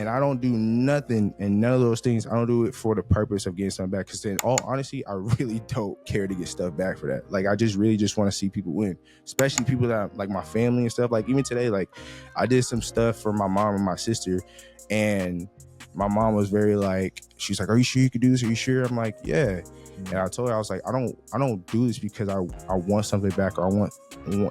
And I don't do nothing and none of those things. I don't do it for the purpose of getting something back. Because in all honesty, I really don't care to get stuff back for that. Like, I just really just want to see people win, especially people that like my family and stuff. Like, even today, like, I did some stuff for my mom and my sister, and my mom was very like, she's like, "Are you sure you could do this? Are you sure?" I'm like, "Yeah." And I told her, I was like, I don't do this because I want something back, or I want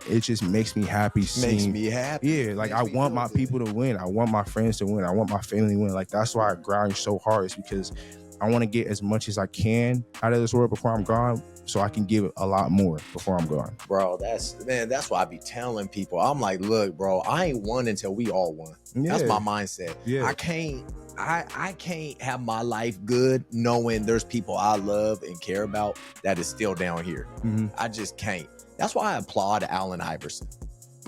it just makes me happy. Makes me happy. Yeah, like I want my people to win. I want my friends to win. I want my family to win. Like, that's why I grind so hard, is because I want to get as much as I can out of this world before I'm gone, so I can give a lot more before I'm gone. Bro, that's why I be telling people. I'm like, look, bro, I ain't won until we all won. Yeah. That's my mindset. Yeah. I can't have my life good knowing there's people I love and care about that is still down here. Mm-hmm. I just can't. That's why I applaud Allen Iverson.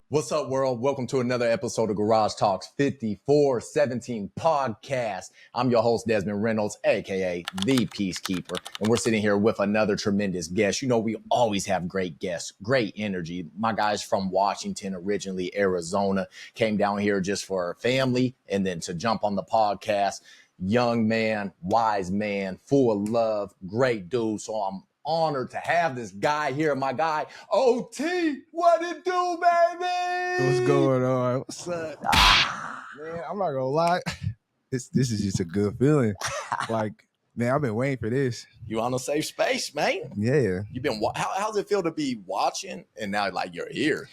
What's up, world? Welcome to another episode of Garage Talks 5417 podcast. I'm your host, Desmond Reynolds, aka the Peacekeeper, and we're sitting here with another tremendous guest. You know, we always have great guests, great energy. My guy's from Washington, originally Arizona, came down here just for family and then to jump on the podcast. Young man, wise man, full of love, great dude. So I'm honored to have this guy here, my guy OT. What it do, baby? What's going on? What's up? Man, I'm not gonna lie, this is just a good feeling. Like, man, I've been waiting for this. You on a safe space, man? Yeah. You've been. How's it feel to be watching and now like you're here?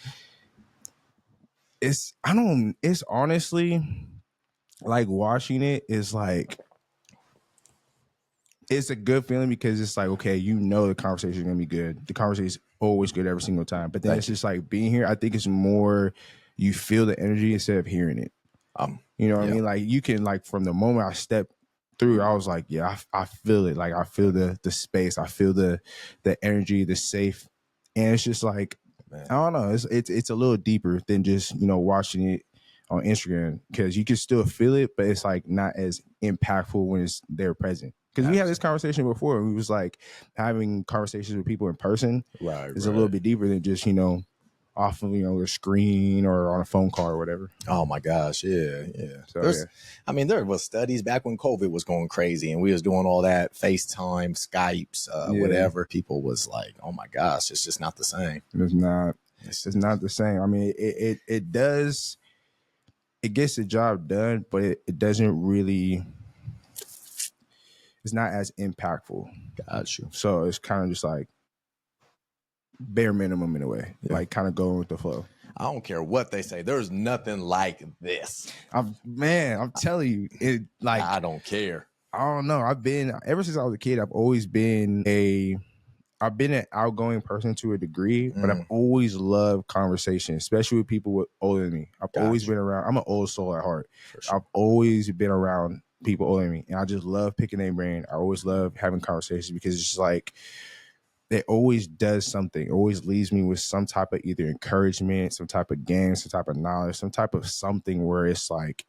It's honestly like watching it is like, it's a good feeling because it's like, okay, you know the conversation is gonna be good. The conversation is always good every single time. But then it's just like being here, I think it's more you feel the energy instead of hearing it. You know what I mean? Like, you can, like, from the moment I stepped through, I was like, yeah, I feel it. Like, I feel the space, I feel the energy, the safe. And it's just like, man, I don't know, it's a little deeper than just, you know, watching it on Instagram, because you can still feel it, but it's like not as impactful when it's there present. Because we had this conversation before. We was like, having conversations with people in person is a little bit deeper than just, you know, off of, you know, a screen or on a phone call or whatever. Oh my gosh, yeah. So, I mean, there was studies back when COVID was going crazy and we was doing all that FaceTime, Skypes, whatever. People was like, oh my gosh, it's just not the same. It's not the same. I mean, it does. It gets the job done, but it doesn't really. It's not as impactful. Got you. So it's kind of just like bare minimum in a way, like kind of going with the flow. I don't care what they say. There's nothing like this. I'm telling you, it, like, I don't care. I don't know. Ever since I was a kid, I've always been an outgoing person to a degree, but I've always loved conversation, especially with people older than me. I've always been around. I'm an old soul at heart. Sure. I've always been around people older than me, and I just love picking their brain. I always love having conversations because it's just like, it always does something. It always leaves me with some type of either encouragement, some type of game, some type of knowledge, some type of something where it's like,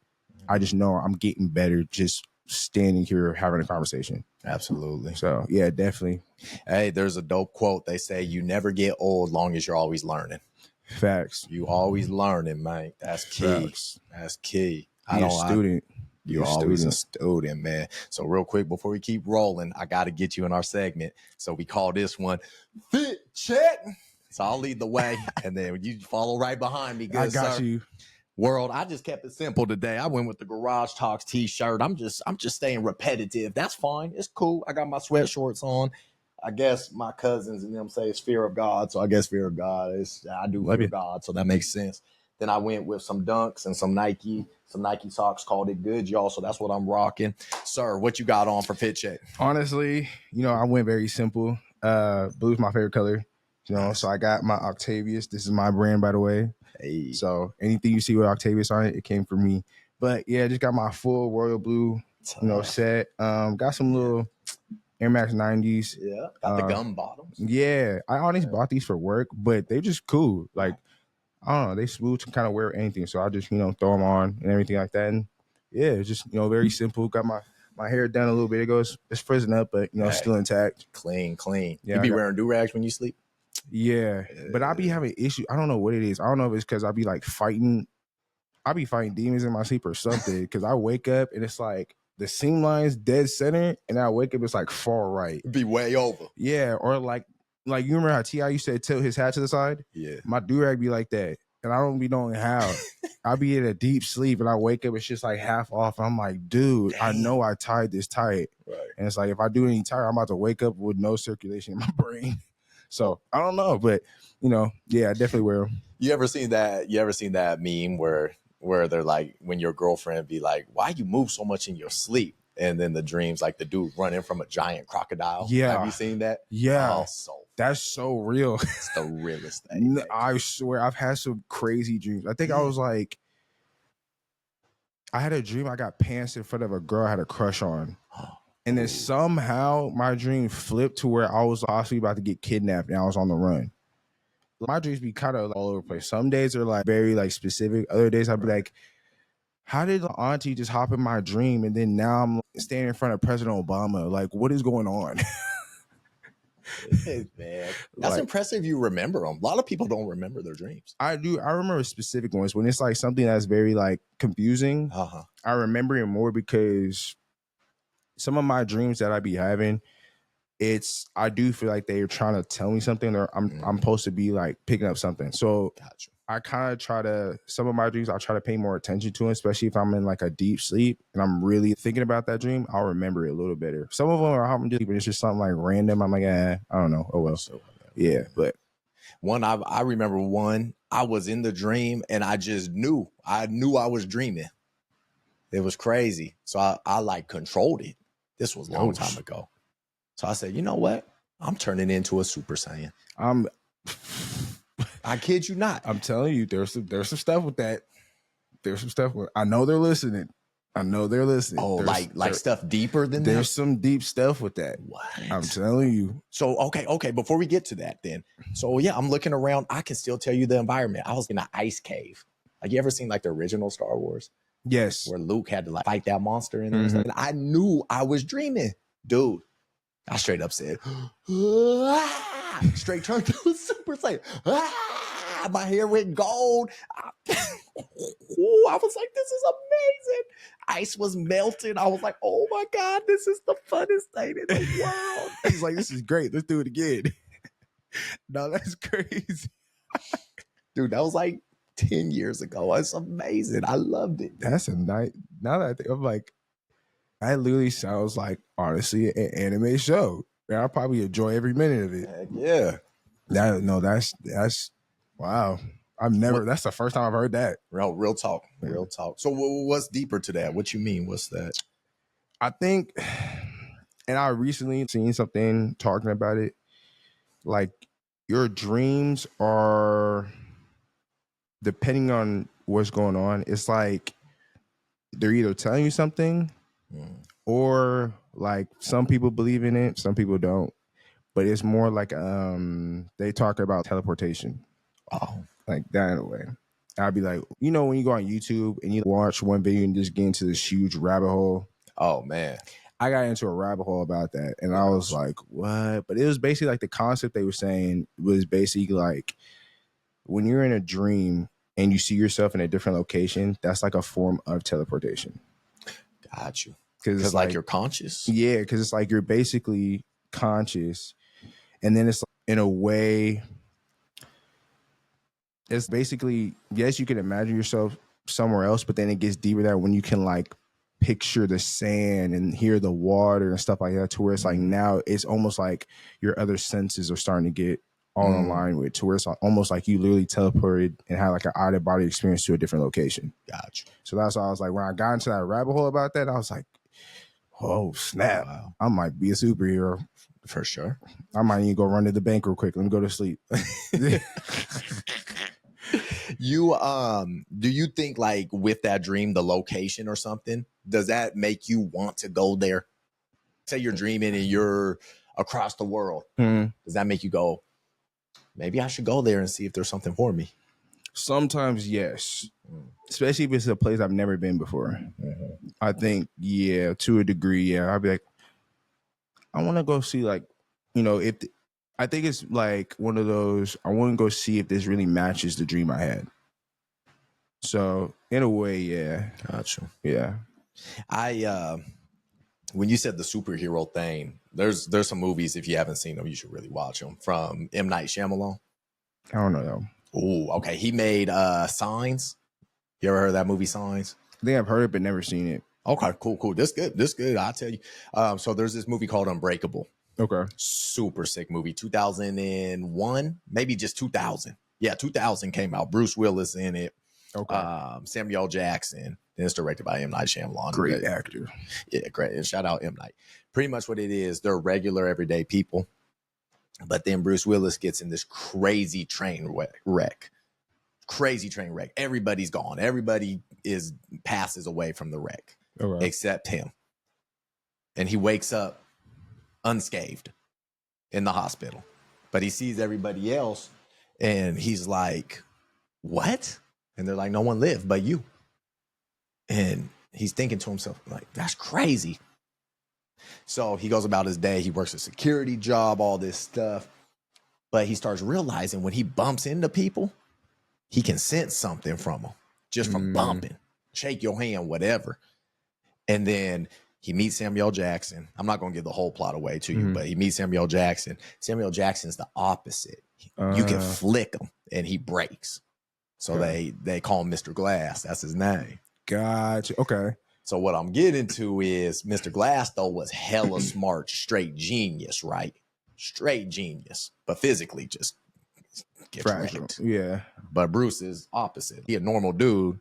I just know I'm getting better just standing here having a conversation. Absolutely. So yeah, definitely. Hey, there's a dope quote. They say you never get old long as you're always learning. Facts. You always learning, man. That's key. Facts. That's key. You're a student. You're always a student, man. So real quick, before we keep rolling, I got to get you in our segment. So we call this one Fit Check. So I'll lead the way, and then you follow right behind me. Good, I got you. World, I just kept it simple today. I went with the Garage Talks t-shirt. I'm just staying repetitive. That's fine. It's cool. I got my sweatshorts on. I guess my cousins and them say it's fear of God. So I guess fear of God is, I do fear of God. So that makes sense. Then I went with some Dunks and some Nike socks, called it good, y'all. So that's what I'm rocking. Sir, what you got on for Fit Check? Honestly, you know, I went very simple. Blue's my favorite color. You know, so I got my Octavius. This is my brand, by the way. Hey. So anything you see with Octavius on it, it came from me. But yeah, just got my full royal blue, you know, set. Got some little Air Max 90s. Yeah, got the gum bottoms. Yeah, I honestly bought these for work, but they're just cool. Like, I don't know, they smooth to kind of wear anything. So I just, you know, throw them on and everything like that. And yeah, it's just, you know, very simple. Got my hair done a little bit. It's frizzing up, but, you know, still intact. Clean. Yeah, you be wearing do-rags when you sleep? Yeah, but I be having issues. I don't know what it is. I don't know if it's because I be like fighting I be fighting demons in my sleep or something because I wake up and it's like the seam line's dead center, and I wake up it's like far right. Be way over. Yeah, or like you remember how T.I. used to tilt his hat to the side? Yeah. My do-rag be like that, and I don't be knowing how. I be in a deep sleep and I wake up, it's just like half off. I'm like, dude, Damn. I know I tied this tight. Right. And it's like, if I do any tight, I'm about to wake up with no circulation in my brain. So I don't know, but yeah, I definitely will. You ever seen that meme where they're like, when your girlfriend be like, why you move so much in your sleep? And then the dreams, like the dude running from a giant crocodile. Yeah. Have you seen that? Yeah. Oh, that's so real. It's the realest thing. I swear, I've had some crazy dreams. I think I was like, I had a dream I got pants in front of a girl I had a crush on. And then somehow my dream flipped to where I was possibly about to get kidnapped and I was on the run. My dreams be kind of all over the place. Some days are like very like specific. Other days I'd be like, how did the auntie just hop in my dream? And then now I'm standing in front of President Obama. Like, what is going on? Man, that's impressive. You remember them. A lot of people don't remember their dreams. I do. I remember specific ones when it's like something that's very like confusing. I remember it more because some of my dreams that I be having, I do feel like they're trying to tell me something, or I'm supposed to be like picking up something. So I kind of try to, some of my dreams, I'll try to pay more attention to them, especially if I'm in like a deep sleep and I'm really thinking about that dream. I'll remember it a little better. Some of them are I'm just, but it's just something like random. I'm like, I don't know. Oh well. So yeah, but one I remember one. I was in the dream and I just knew. I was dreaming. It was crazy. So I like controlled it. This was a long time ago. So I said, you know what? I'm turning into a Super Saiyan. I kid you not. I'm telling you, there's some stuff with that. There's some stuff with, I know they're listening. Oh, like stuff deeper than that? There's some deep stuff with that. What? I'm telling you. So, okay. Before we get to that then. So, yeah, I'm looking around. I can still tell you the environment. I was in an ice cave. Like, you ever seen like the original Star Wars? Yes. Where Luke had to like fight that monster in there. Mm-hmm. And I knew I was dreaming. Dude, I straight up said, straight turned to a Super Saiyan. My hair went gold. I was like, this is amazing. Ice was melting. I was like, oh my God, this is the funnest thing in the world. He's like, this is great. Let's do it again. No, that's crazy. Dude, that was like 10 years ago. It's amazing. I loved it. That's a night. Now that I think, I'm like, that literally sounds like, honestly, an anime show. And I probably enjoy every minute of it. Heck yeah. That's wow. That's the first time I've heard that. Real talk. So what's deeper to that? What you mean? What's that? I think, and I recently seen something talking about it, like your dreams are, depending on what's going on, it's like they're either telling you something or like some people believe in it, some people don't. But it's more like they talk about teleportation. Oh. Like that in a way. I'd be like, when you go on YouTube and you watch one video and just get into this huge rabbit hole. Oh man. I got into a rabbit hole about that. And I was like, what? But it was basically like the concept they were saying was basically like when you're in a dream and you see yourself in a different location, that's like a form of teleportation. Got you. Because like you're conscious? Yeah, because it's like you're basically conscious. And then it's like, in a way, it's basically, yes, you can imagine yourself somewhere else, but then it gets deeper there when you can like picture the sand and hear the water and stuff like that, to where it's like now it's almost like your other senses are starting to get all in line with, to where it's almost like you literally teleported and had like an out of body experience to a different location. Gotcha. So that's why I was like, when I got into that rabbit hole about that, I was like, oh snap, wow. I might be a superhero. For sure. I might even go run to the bank real quick. Let me go to sleep. You do you think like with that dream, the location or something, does that make you want to go there? Say you're dreaming and you're across the world. Does that make you go, maybe I should go there and see if there's something for me? Sometimes yes, especially if it's a place I've never been before. I think, yeah, to a degree, yeah. I'd be like, I want to go see, like, I think it's like one of those, I want to go see if this really matches the dream I had. So in a way, yeah. Gotcha. Yeah. When you said the superhero thing, there's some movies, if you haven't seen them, you should really watch them, from M. Night Shyamalan. I don't know though. Oh, okay. He made Signs. You ever heard of that movie, Signs? I think I've heard it but never seen it. Okay, cool. This good. I'll tell you. So there's this movie called Unbreakable. Okay. Super sick movie. 2001, maybe just 2000. Yeah, 2000 came out. Bruce Willis in it. Okay. Samuel Jackson. Then it's directed by M. Night Shyamalan. Great actor. Yeah, great. And shout out M. Night. Pretty much what it is, they're regular everyday people. But then Bruce Willis gets in this crazy train wreck. Crazy train wreck. Everybody's gone. Everybody passes away from the wreck, except him. And he wakes up unscathed in the hospital. But he sees everybody else and he's like, what? And they're like, no one lived but you. And he's thinking to himself, like, that's crazy. So he goes about his day. He works a security job, all this stuff. But he starts realizing when he bumps into people, he can sense something from them just from bumping, shake your hand, whatever. And then he meets Samuel Jackson. I'm not going to give the whole plot away to you, but he meets Samuel Jackson. Samuel Jackson's the opposite. You can flick him and he breaks. So they call him Mr. Glass. That's his name. Gotcha. Okay. So what I'm getting to is Mr. Glass, though, was hella smart, straight genius, right? Straight genius, but physically just gets wrecked. Yeah. But Bruce is opposite. He a normal dude,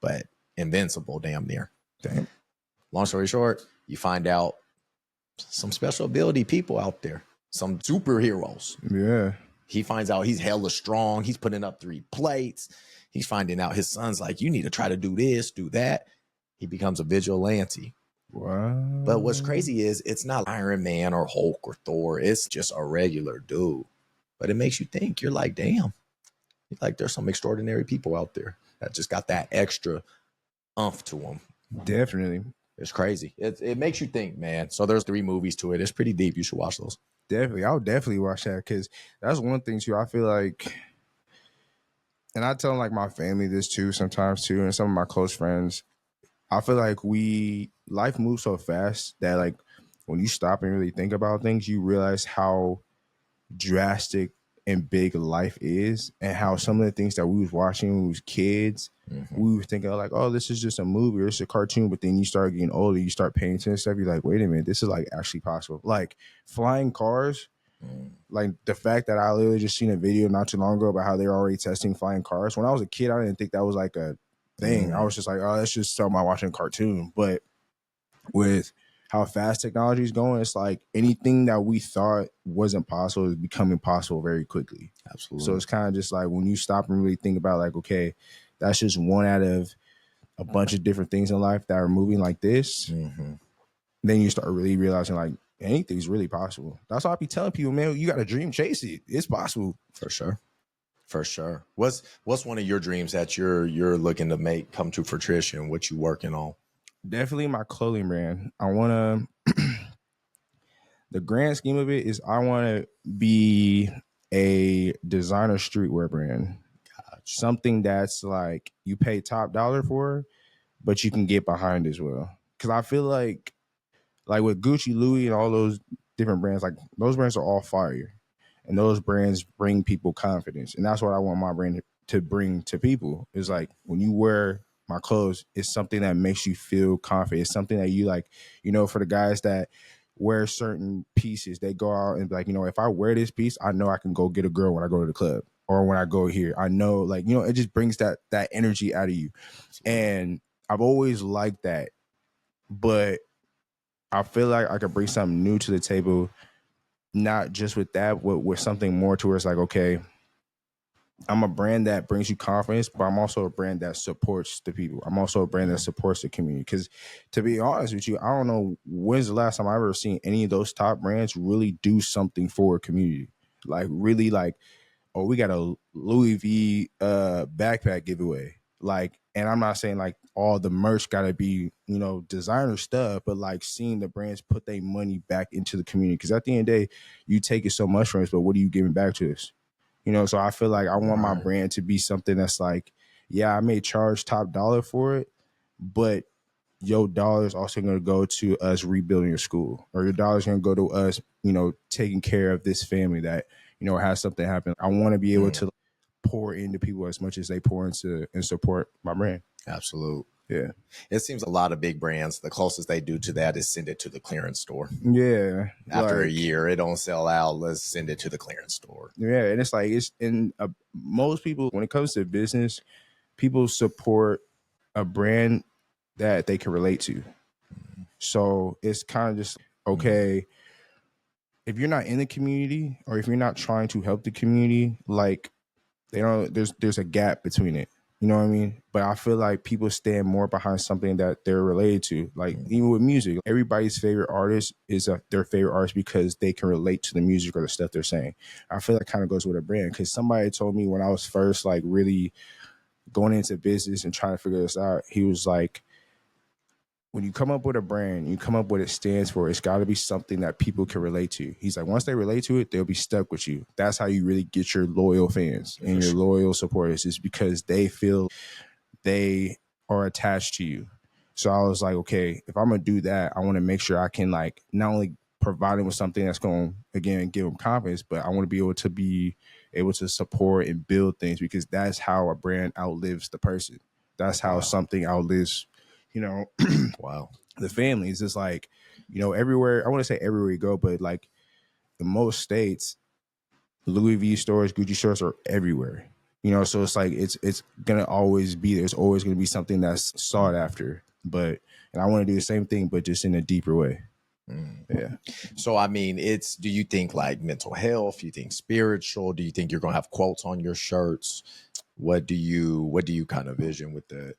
but invincible damn near. Damn. Long story short, you find out some special ability people out there, some superheroes. Yeah. He finds out he's hella strong. He's putting up 3 plates. He's finding out his son's like, you need to try to do this, do that. He becomes a vigilante. Wow. But what's crazy is it's not Iron Man or Hulk or Thor. It's just a regular dude. But it makes you think. You're like, damn. Like, there's some extraordinary people out there that just got that extra umph to them. Definitely. It's crazy. It makes you think, man. So there's 3 movies to it. It's pretty deep. You should watch those. Definitely. I'll definitely watch that because that's one thing too. I feel like, and I tell like my family this too sometimes too, and some of my close friends. I feel like life moves so fast that like when you stop and really think about things, you realize how drastic and big life is, and how some of the things that we was watching when we was kids, we were thinking like, oh, this is just a movie or it's a cartoon. But then you start getting older, you start paying attention to stuff. You're like, wait a minute, this is like actually possible. Like flying cars. Like the fact that I literally just seen a video not too long ago about how they're already testing flying cars. When I was a kid, I didn't think that was like a thing. I was just like, oh, that's just something I watching a cartoon. But with how fast technology is going, it's like anything that we thought wasn't possible is becoming possible very quickly. Absolutely. So it's kind of just like when you stop and really think about like, okay, that's just one out of a bunch of different things in life that are moving like this. Then you start really realizing like anything's really possible. That's why I be telling people, man, you got a dream, chase it. It's possible. For sure. For sure. What's one of your dreams that you're looking to make come to fruition? What you working on? Definitely my clothing brand. I want to, the grand scheme of it is I want to be a designer streetwear brand. Gotcha. Something that's like you pay top dollar for, but you can get behind as well. Because I feel like with Gucci, Louis, and all those different brands, like those brands are all fire. And those brands bring people confidence. And that's what I want my brand to bring to people. Is like when you wear my clothes, it's something that makes you feel confident. It's something that you like, for the guys that wear certain pieces, they go out and be like, if I wear this piece, I know I can go get a girl when I go to the club or when I go here. I know, like, it just brings that energy out of you. And I've always liked that. But I feel like I could bring something new to the table. Not just with that, with something more to where it's like, okay, I'm a brand that brings you confidence, but I'm also a brand that supports the people. I'm also a brand that supports the community. Because to be honest with you, I don't know when's the last time I've ever seen any of those top brands really do something for a community. Like really like, oh, we got a Louis V backpack giveaway. Like, and I'm not saying like all the merch got to be, designer stuff, but like seeing the brands put their money back into the community. Because at the end of the day, you take it so much from us, but what are you giving back to us? So I feel like I want my brand to be something that's like, yeah, I may charge top dollar for it, but your dollar is also going to go to us rebuilding a school, or your dollar is going to go to us, taking care of this family that, has something happen. I want to be able to pour into people as much as they pour into and support my brand. Absolute. Yeah. It seems a lot of big brands, the closest they do to that is send it to the clearance store. Yeah. After a year, it don't sell out. Let's send it to the clearance store. Yeah. And it's like, most people, when it comes to business, people support a brand that they can relate to. So it's kind of just, okay, if you're not in the community, or if you're not trying to help the community, like, there's a gap between it. You know what I mean? But I feel like people stand more behind something that they're related to. Like, even with music, everybody's favorite artist is their favorite artist because they can relate to the music or the stuff they're saying. I feel that kind of goes with a brand, because somebody told me when I was first like really going into business and trying to figure this out, he was like, when you come up with a brand, you come up with what it stands for, it's got to be something that people can relate to. He's like, once they relate to it, they'll be stuck with you. That's how you really get your loyal fans and your loyal supporters, is because they feel they are attached to you. So I was like, okay, if I'm going to do that, I want to make sure I can, like, not only provide them with something that's going to, again, give them confidence, but I want to be able to support and build things, because that's how a brand outlives the person. That's how something outlives, wow, the families. Is like, everywhere, I want to say everywhere you go, but like in most states, Louis V stores, Gucci stores are everywhere. So it's like, it's gonna always be, there's always gonna be something that's sought after. And I want to do the same thing, but just in a deeper way. Yeah. So I mean, do you think like mental health? Do you think spiritual? Do you think you're gonna have quotes on your shirts? What do you kind of vision with that?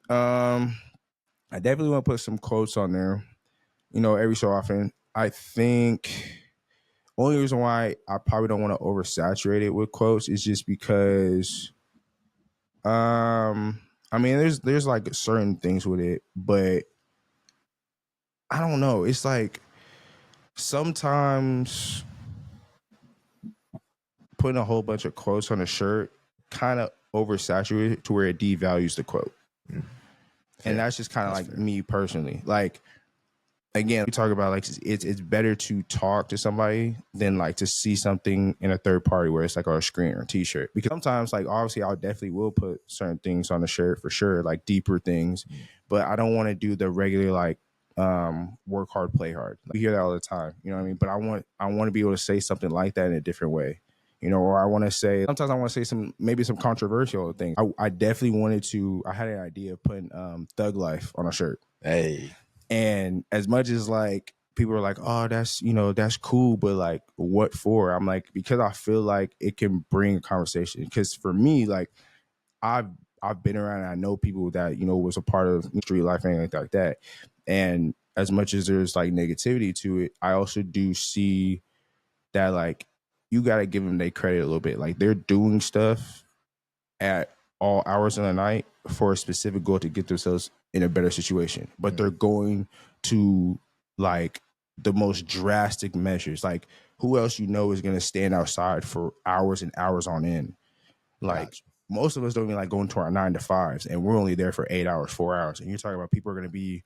I definitely want to put some quotes on there, every so often. I think only reason why I probably don't want to oversaturate it with quotes is just because, I mean, there's like certain things with it, but I don't know. It's like sometimes putting a whole bunch of quotes on a shirt kind of oversaturated to where it devalues the quote. And that's just kind of like fair. Me personally. Like, again, we talk about like it's better to talk to somebody than like to see something in a third party where it's like on a screen or a t-shirt. Because sometimes, like, obviously I definitely will put certain things on the shirt for sure, like deeper things, but I don't want to do the regular like work hard, play hard. We hear that all the time, you know what I mean? But I want to be able to say something like that in a different way. Or I want to say, sometimes I want to say maybe some controversial things. I definitely I had an idea of putting Thug Life on a shirt. Hey. And as much as like people are like, oh, that's cool, but like, what for? I'm like, because I feel like it can bring a conversation. Because for me, like, I've been around and I know people that, was a part of street life and anything like that. And as much as there's like negativity to it, I also do see that like you got to give them their credit a little bit. Like, they're doing stuff at all hours of the night for a specific goal to get themselves in a better situation, but they're going to like the most drastic measures. Like, who else is going to stand outside for hours and hours on end? Like, most of us don't even like going to our 9 to 5s, and we're only there for 8 hours, 4 hours. And you're talking about people are going to be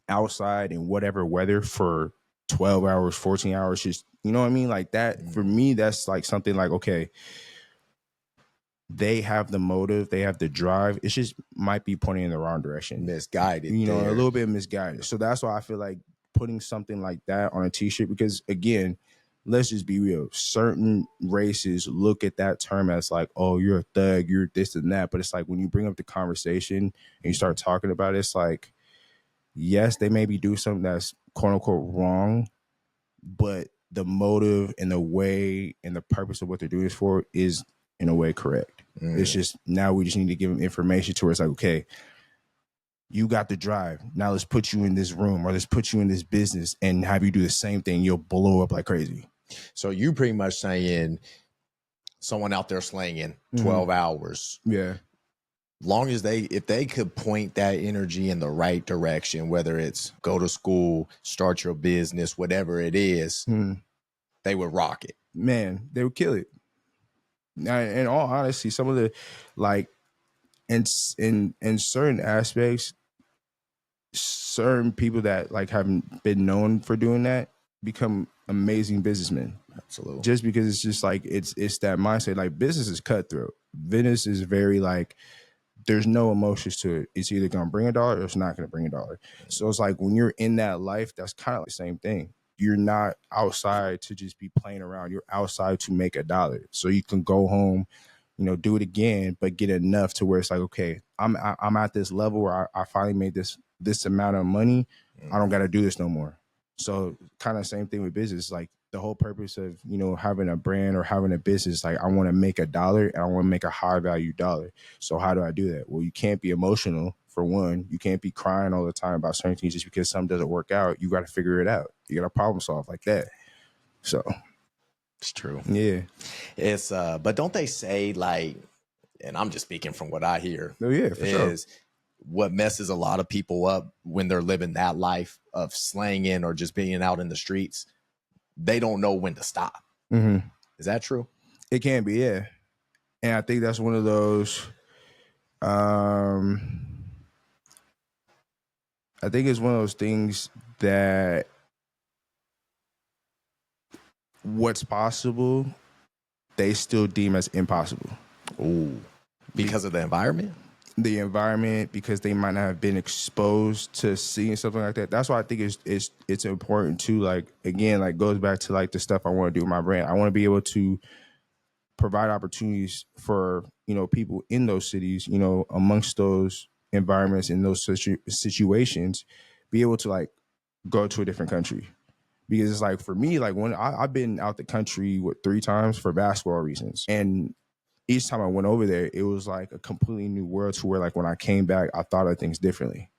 outside in whatever weather for 12 hours, 14 hours, just, you know what I mean? Like that, for me, that's like something like, okay, they have the motive, they have the drive. It just might be pointing in the wrong direction. Misguided. A little bit misguided. So that's why I feel like putting something like that on a t-shirt, because again, let's just be real. Certain races look at that term as like, oh, you're a thug, you're this and that. But it's like when you bring up the conversation and you start talking about it, it's like, yes, they maybe do something that's quote unquote wrong, but the motive and the way and the purpose of what they're doing it for is in a way correct. It's just, now we just need to give them information to where it's like, okay, you got the drive. Now let's put you in this room or let's put you in this business and have you do the same thing. You'll blow up like crazy. So you pretty much saying someone out there slanging 12 hours. Yeah. Long as if they could point that energy in the right direction, whether it's go to school, start your business, whatever it is, they would rock it. Man, they would kill it. Now, in all honesty, some of the, like, And in certain aspects, certain people that like haven't been known for doing that become amazing businessmen. Absolutely. Just because it's just like it's that mindset. Like business is cutthroat. Business is very like there's no emotions to it. It's either gonna bring a dollar or it's not gonna bring a dollar. So it's like when you're in that life, that's kind of like the same thing. You're not outside to just be playing around. You're outside to make a dollar. So you can go home, do it again, but get enough to where it's like, okay, I'm at this level where I finally made this amount of money. I don't got to do this no more. So kind of same thing with business. Like the whole purpose of having a brand or having a business, like I want to make a dollar and I want to make a high value dollar. So how do I do that? Well, you can't be emotional for one. You can't be crying all the time about certain things just because something doesn't work out. You got to figure it out. You got to problem solve like that. So it's true. Yeah. It's but don't they say like, and I'm just speaking from what I hear. Oh yeah, for sure. What messes a lot of people up when they're living that life of slanging or just being out in the streets, they don't know when to stop. Mm-hmm. Is that true? It can be, yeah. And I think that's one of those. I think it's one of those things that what's possible, they still deem as impossible. Ooh, because of the environment? The environment, because they might not have been exposed to seeing something like that. That's why I think it's important to, like, again, like goes back to like the stuff I want to do with my brand. I want to be able to provide opportunities for people in those cities, amongst those environments in those situations, be able to like go to a different country. Because it's like for me, like when I've been out the country 3 times for basketball reasons, and each time I went over there, it was like a completely new world to where like when I came back, I thought of things differently.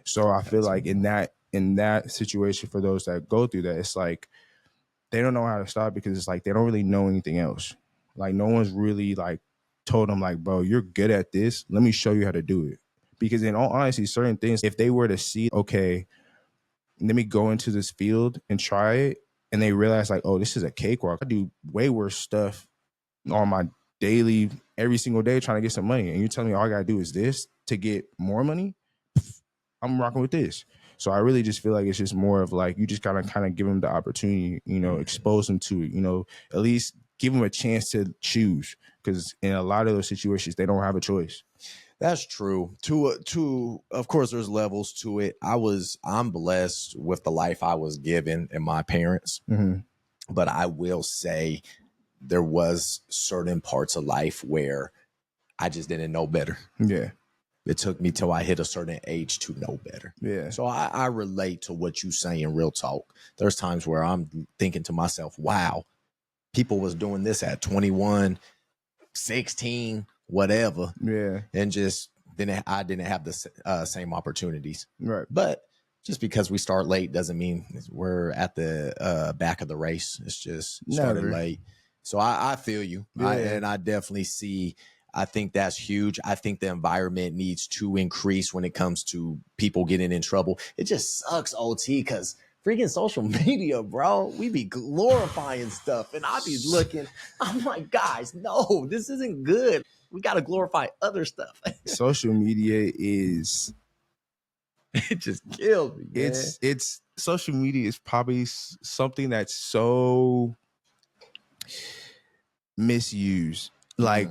So I feel like in that situation, for those that go through that, it's like they don't know how to stop because it's like they don't really know anything else. Like no one's really like told them like, bro, you're good at this. Let me show you how to do it. Because in all honesty, certain things, if they were to see, okay, let me go into this field and try it, and they realize like, oh, this is a cakewalk. I do way worse stuff on my daily, every single day trying to get some money. And you're telling me all I gotta do is this to get more money? I'm rocking with this. So I really just feel like it's just more of like you just gotta kind of give them the opportunity, expose them to it, at least give them a chance to choose. Because in a lot of those situations, they don't have a choice. That's true. To of course, there's levels to it. I'm blessed with the life I was given and my parents, but I will say there was certain parts of life where I just didn't know better. Yeah. It took me till I hit a certain age to know better. Yeah. So I relate to what you say in real talk. There's times where I'm thinking to myself, wow, people was doing this at 21, 16, whatever. Yeah. And just I didn't have the same opportunities. Right. But just because we start late doesn't mean we're at the back of the race. It's just started late. So I feel you. Yeah. And I definitely see, I think that's huge. I think the environment needs to increase when it comes to people getting in trouble. It just sucks, OT, because freaking social media, bro, we be glorifying stuff. And I be looking, I'm like, guys, no, this isn't good. We got to glorify other stuff. Social media is... it just killed me, man. It's social media is probably something that's so misused. Like,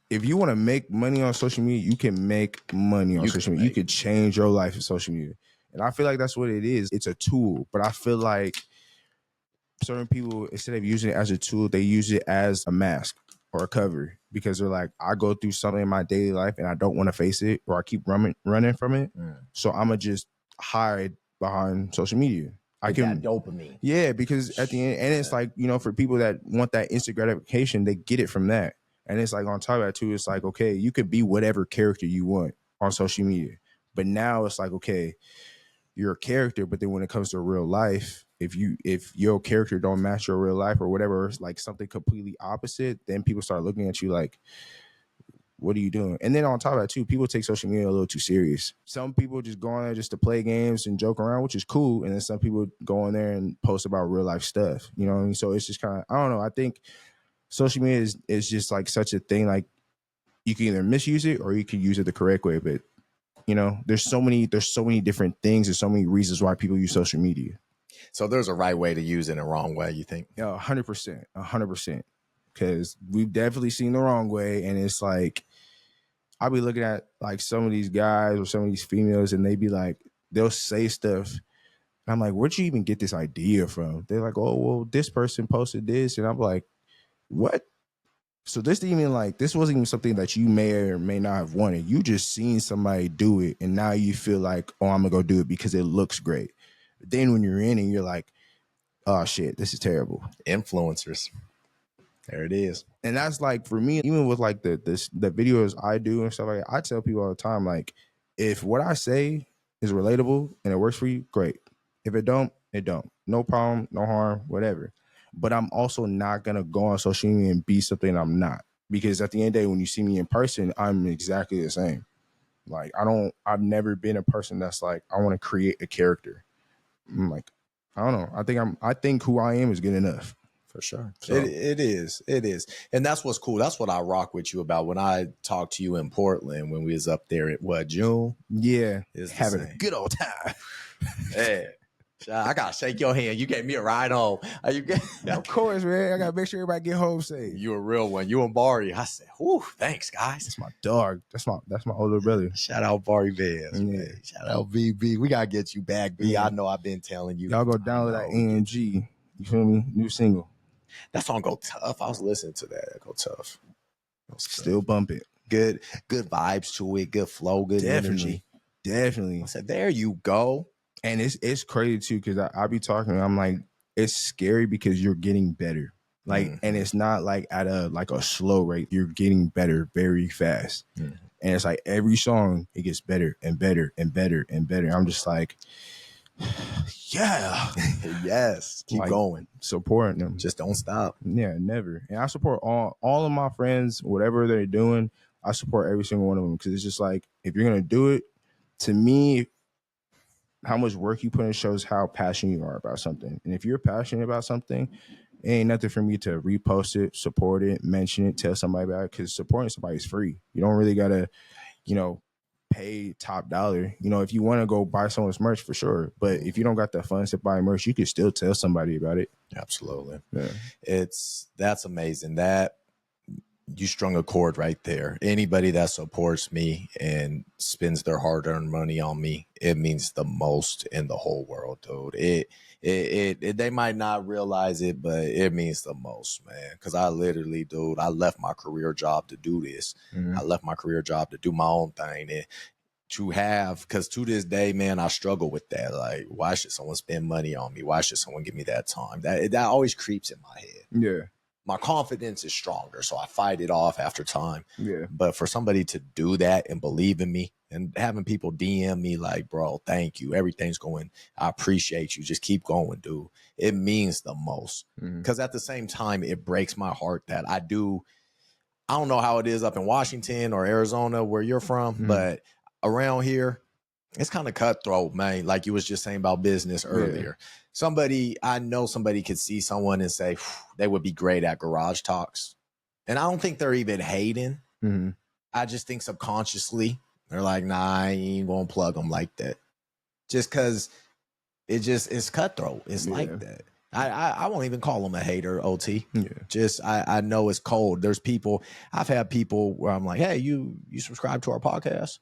if you want to make money on social media, you can make money on social media. You could change your life in social media. And I feel like that's what it is. It's a tool. But I feel like certain people, instead of using it as a tool, they use it as a mask or a cover, because they're like, I go through something in my daily life and I don't want to face it, or I keep running from it. So I'm going to just hide behind social media. I can that dopamine. Yeah, because at the end, and it's like, for people that want that instant gratification, they get it from that. And it's like on top of that too, it's like, okay, you could be whatever character you want on social media. But now it's like, okay, you're a character, but then when it comes to real life, if your character don't match your real life or whatever, it's like something completely opposite, then people start looking at you like, what are you doing? And then on top of that too, people take social media a little too serious. Some people just go on there just to play games and joke around, which is cool. And then some people go on there and post about real life stuff. You know what I mean? So it's just kind of, I don't know. I think social media is just like such a thing. Like, you can either misuse it or you can use it the correct way. But you know, there's so many different things. There's so many reasons why people use social media. So there's a right way to use it and a wrong way, you think? 100%. Because we've definitely seen the wrong way. And it's like, I'll be looking at like some of these guys or some of these females and they be like, they'll say stuff. I'm like, where'd you even get this idea from? They're like, oh, well, this person posted this. And I'm like, what? So this wasn't even something that you may or may not have wanted. You just seen somebody do it. And now you feel like, oh, I'm going to go do it because it looks great. But then when you're in it, you're like, oh shit, this is terrible. Influencers. There it is. And that's like, for me, even with like the videos I do and stuff like that, I tell people all the time, like, if what I say is relatable and it works for you, great. If it don't, it don't. No problem, no harm, whatever. But I'm also not going to go on social media and be something I'm not. Because at the end of the day, when you see me in person, I'm exactly the same. Like, I've never been a person that's like, I want to create a character. I'm like, I don't know. I think who I am is good enough. For sure. So. It is. And that's what's cool. That's what I rock with you about when I talked to you in Portland when we was up there at June? Yeah. Having a good old time. Yeah. I gotta shake your hand. You gave me a ride home. Of course, man. I gotta make sure everybody get home safe. You a real one. You and Bari. I said, whew, thanks, guys. That's my dog. That's my older brother. Shout out Bari Vance. Yeah. Man. Shout out VB. We gotta get you back, B. Yeah. I know I've been telling you. Y'all go download that ANG. You feel me? New single. That song go tough. I was listening to that. It go tough. Still bump it. Good vibes to it. Good flow. Good energy. Definitely. I said, there you go. And it's crazy too, because I be talking, I'm like, it's scary because you're getting better. Like, and it's not like at a slow rate. You're getting better very fast. And it's like every song, it gets better and better and better and better. I'm just like, yeah. Yes. Keep going. Supporting them. Just don't stop. Yeah, never. And I support all of my friends, whatever they're doing. I support every single one of them because it's just like, if you're going to do it, to me, how much work you put in shows how passionate you are about something. And if you're passionate about something, it ain't nothing for me to repost it, support it, mention it, tell somebody about it, because supporting somebody is free. You don't really got to, pay top dollar. If you want to go buy someone's merch, for sure. But if you don't got the funds to buy merch, you can still tell somebody about it. Absolutely. Yeah. That's amazing. That you strung a chord right there. Anybody that supports me and spends their hard-earned money on me, it means the most in the whole world, dude. They might not realize it, but it means the most, man. Because I literally, dude, I left my career job to do this. I left my career job to do my own thing. And because to this day, man, I struggle with that. Like, why should someone spend money on me? Why should someone give me that time? That always creeps in my head. Yeah. My confidence is stronger, so I fight it off after time. Yeah. But for somebody to do that and believe in me and having people DM me like, bro, thank you. Everything's going. I appreciate you. Just keep going, dude. It means the most. Because at the same time, it breaks my heart that I don't know how it is up in Washington or Arizona where you're from, but around here, it's kind of cutthroat, man. Like you was just saying about business earlier. I know somebody could see someone and say they would be great at garage talks. And I don't think they're even hating. I just think subconsciously they're like, nah, I ain't gonna plug them like that. Just because it's cutthroat. It's like that. I won't even call them a hater, OT. Just I know it's cold. I've had people where I'm like, hey, you subscribe to our podcast?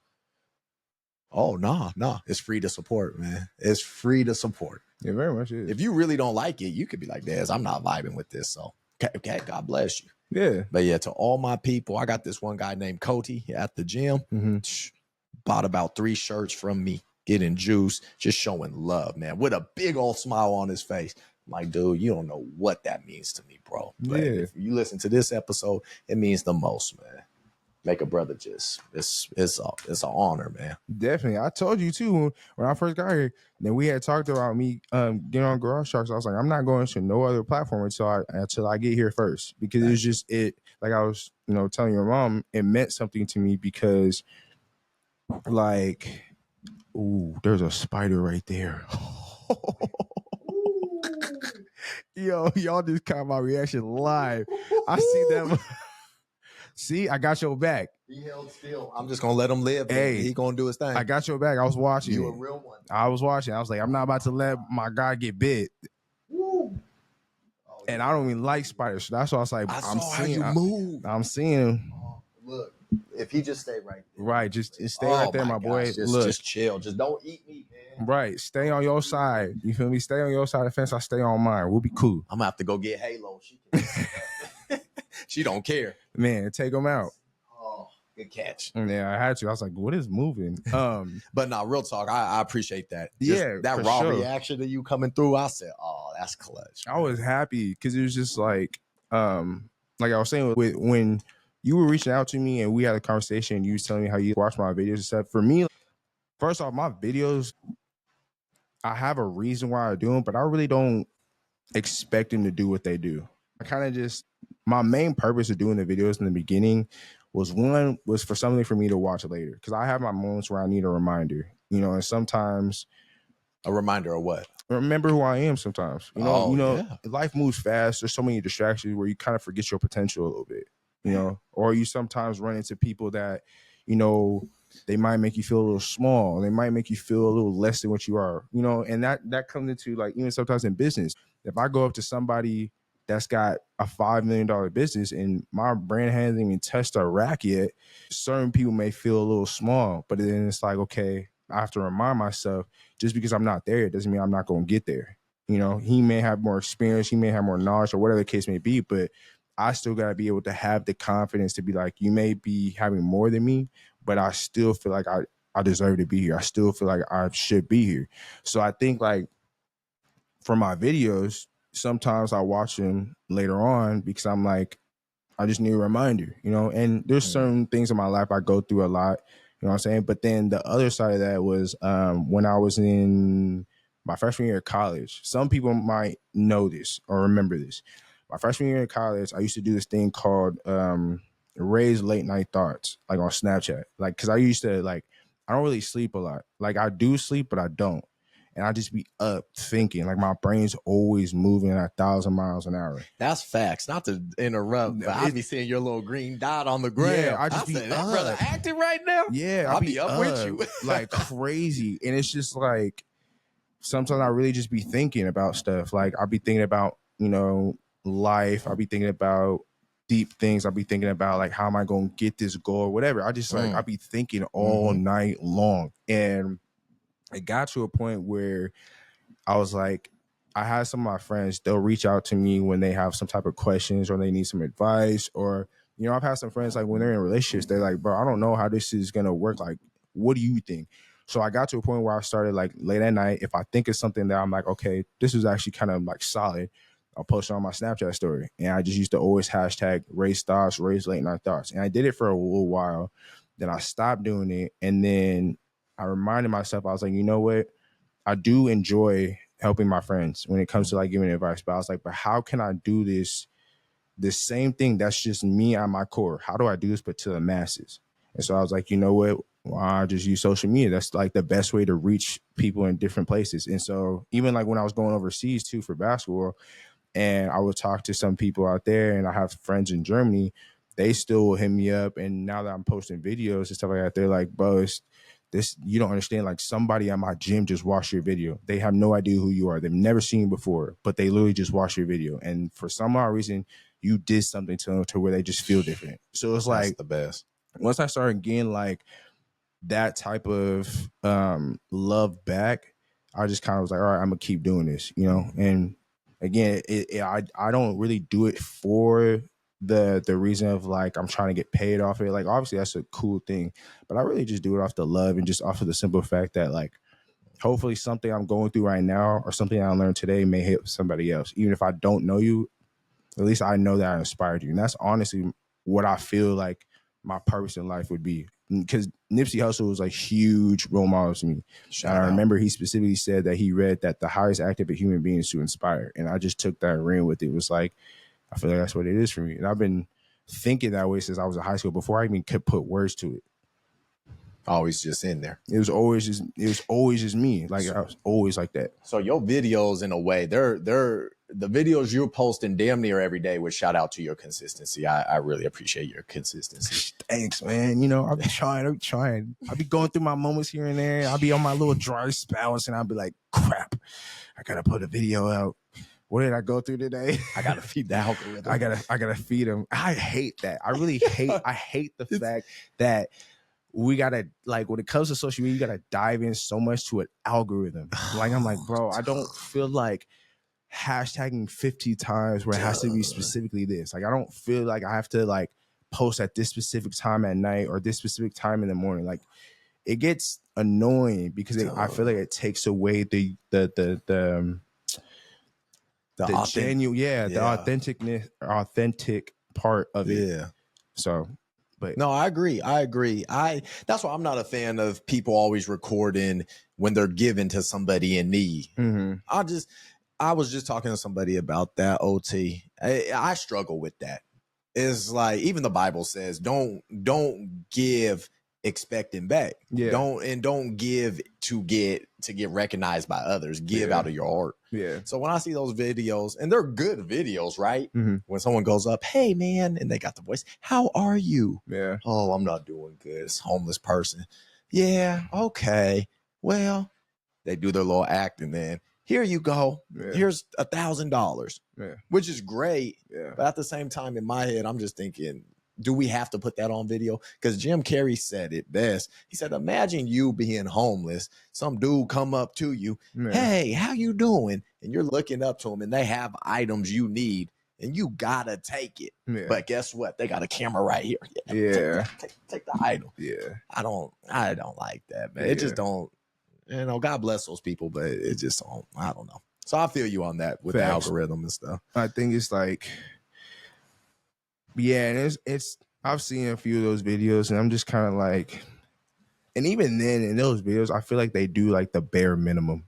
Oh, no. It's free to support, man. It's free to support. Yeah, very much is. If you really don't like it, you could be like, Dez, I'm not vibing with this. So, okay, God bless you. Yeah. But yeah, to all my people, I got this one guy named Cody at the gym. Bought about 3 shirts from me, getting juice, just showing love, man, with a big old smile on his face. I'm like, dude, you don't know what that means to me, bro. But if you listen to this episode, it means the most, man. Make a brother just it's an honor, man. Definitely. I told you too when I first got here. Then we had talked about me getting on Garage Sharks. I was like, I'm not going to no other platform until I get here first, because it's just like I was telling your mom, it meant something to me because like, ooh, there's a spider right there. Yo, y'all just caught my reaction live. I see that. See, I got your back. He held still. I'm just gonna let him live. Hey, he gonna do his thing. I got your back. I was watching. You a real one. I was watching. I was like, I'm not about to let my guy get bit. Woo. And I don't even like spiders. So that's why I was like, I'm seeing how you move. I'm seeing him. Look, if he just stay right there. Right, just stay right there, my boy. Just chill. Just don't eat me, man. Right, stay on your side. You feel me? Stay on your side of the fence. I stay on mine. We'll be cool. I'm gonna have to go get Halo. She don't care. Man, take him out. Oh, good catch. Yeah, I had to. I was like, what is moving? But no, real talk. I appreciate that. That raw reaction to you coming through. I said, oh, that's clutch. I was happy because it was just like I was saying when you were reaching out to me and we had a conversation, you was telling me how you watch my videos and stuff. For me, first off, my videos, I have a reason why I do them, but I really don't expect them to do what they do. I kind of just, my main purpose of doing the videos in the beginning was for something for me to watch later. Because I have my moments where I need a reminder, and sometimes. A reminder of what? Remember who I am sometimes. Life moves fast. There's so many distractions where you kind of forget your potential a little bit, or you sometimes run into people that, they might make you feel a little small. They might make you feel a little less than what you are, and that comes into like, even sometimes in business, if I go up to somebody that's got a $5 million business and my brand hasn't even touched a rack yet, certain people may feel a little small, but then it's like, okay, I have to remind myself, just because I'm not there, it doesn't mean I'm not going to get there. He may have more experience, he may have more knowledge, or whatever the case may be, but I still got to be able to have the confidence to be like, you may be having more than me, but I still feel like I deserve to be here. I still feel like I should be here. So I think like for my videos, sometimes I watch them later on because I'm like, I just need a reminder, and there's certain things in my life I go through a lot, you know what I'm saying? But then the other side of that was when I was in my freshman year of college. Some people might know this or remember this. My freshman year of college, I used to do this thing called Ray's Late Night Thoughts, like on Snapchat. Like, because I used to, like, I don't really sleep a lot. Like, I do sleep, but I don't. And I just be up thinking, like my brain's always moving at 1,000 miles an hour. That's facts. Not to interrupt, but I be seeing your little green dot on the ground. Yeah, I just be that brother acting right now. Yeah, I'll be up with you. Like crazy. And it's just like, sometimes I really just be thinking about stuff. Like I'll be thinking about, life. I'll be thinking about deep things. I'll be thinking about like, how am I going to get this goal or whatever. I just like, I'll be thinking all night long. And it got to a point where I was like, I had some of my friends, they'll reach out to me when they have some type of questions or they need some advice. Or, I've had some friends like when they're in relationships, they're like, bro, I don't know how this is going to work. Like, what do you think? So I got to a point where I started like late at night. If I think it's something that I'm like, okay, this is actually kind of like solid, I'll post it on my Snapchat story. And I just used to always hashtag Ray's Thoughts, Ray's Late Night Thoughts. And I did it for a little while. Then I stopped doing it. And then I reminded myself, I was like, you know what? I do enjoy helping my friends when it comes to like giving advice. But I was like, but how can I do this same thing that's just me at my core? How do I do this but to the masses? And so I was like, you know what? I just use social media. That's like the best way to reach people in different places. And so even like when I was going overseas too for basketball, and I would talk to some people out there, and I have friends in Germany, they still will hit me up. And now that I'm posting videos and stuff like that, they're like, bro, it's this, you don't understand. Like somebody at my gym just watched your video. They have no idea who you are. They've never seen you before, but they literally just watched your video. And for some odd reason, you did something to them to where they just feel different. So it's like the best. Once I started getting like that type of love back, I just kind of was like, all right, I'm gonna keep doing this, And again, I don't really do it for the reason of like I'm trying to get paid off it. Like obviously that's a cool thing, but I really just do it off the love and just off of the simple fact that like hopefully something I'm going through right now or something I learned today may help somebody else. Even if I don't know you, at least I know that I inspired you. And that's honestly what I feel like my purpose in life would be. Because Nipsey Hussle was a huge role model to me. And I remember he specifically said that he read that the highest act of a human being is to inspire. And I just took that and ran with it. It was like, I feel like that's what it is for me. And I've been thinking that way since I was in high school before I even could put words to it. Always just in there. It was always just me. Like I was always like that. So your videos in a way, they're the videos you're posting damn near every day, would shout out to your consistency. I really appreciate your consistency. Thanks, man. You know, I'll be trying. I'll be going through my moments here and there. I'll be on my little dry spells and I'll be like, crap, I gotta put a video out. What did I go through today? I gotta feed the algorithm. I gotta feed them. I hate that. I really hate the fact that we gotta, like, when it comes to social media, you gotta dive in so much to an algorithm. Like, I'm like, bro, I don't feel like hashtagging 50 times where it has to be specifically this. Like, I don't feel like I have to like post at this specific time at night or this specific time in the morning. Like, it gets annoying because I feel like it takes away the authentic part of it. Yeah. So, but no, I agree. That's why I'm not a fan of people always recording when they're given to somebody in need. Mm-hmm. I was just talking to somebody about that, OT. I struggle with that. It's like, even the Bible says, don't give expecting back. Yeah. Don't give to get recognized by others. Give out of your heart. Yeah. So when I see those videos, and they're good videos, right? Mm-hmm. When someone goes up, hey man, and they got the voice, how are you? Yeah. Oh, I'm not doing good. It's a homeless person. Yeah, okay. Well, they do their little act, and then here you go. Yeah. Here's $1,000. Yeah. Which is great. Yeah. But at the same time, in my head, I'm just thinking, do we have to put that on video? Because Jim Carrey said it best. He said, imagine you being homeless. Some dude come up to you. Yeah. Hey, how you doing? And you're looking up to him, and they have items you need, and you gotta take it. Yeah. But guess what? They got a camera right here. Yeah. Take the item. Yeah. I don't like that, man. Yeah. It just don't. You know, God bless those people, but it just don't. I don't know. So I feel you on that with the algorithm and stuff. I think it's like, yeah, and it's. I've seen a few of those videos, and I'm just kind of like, and even then in those videos, I feel like they do like the bare minimum,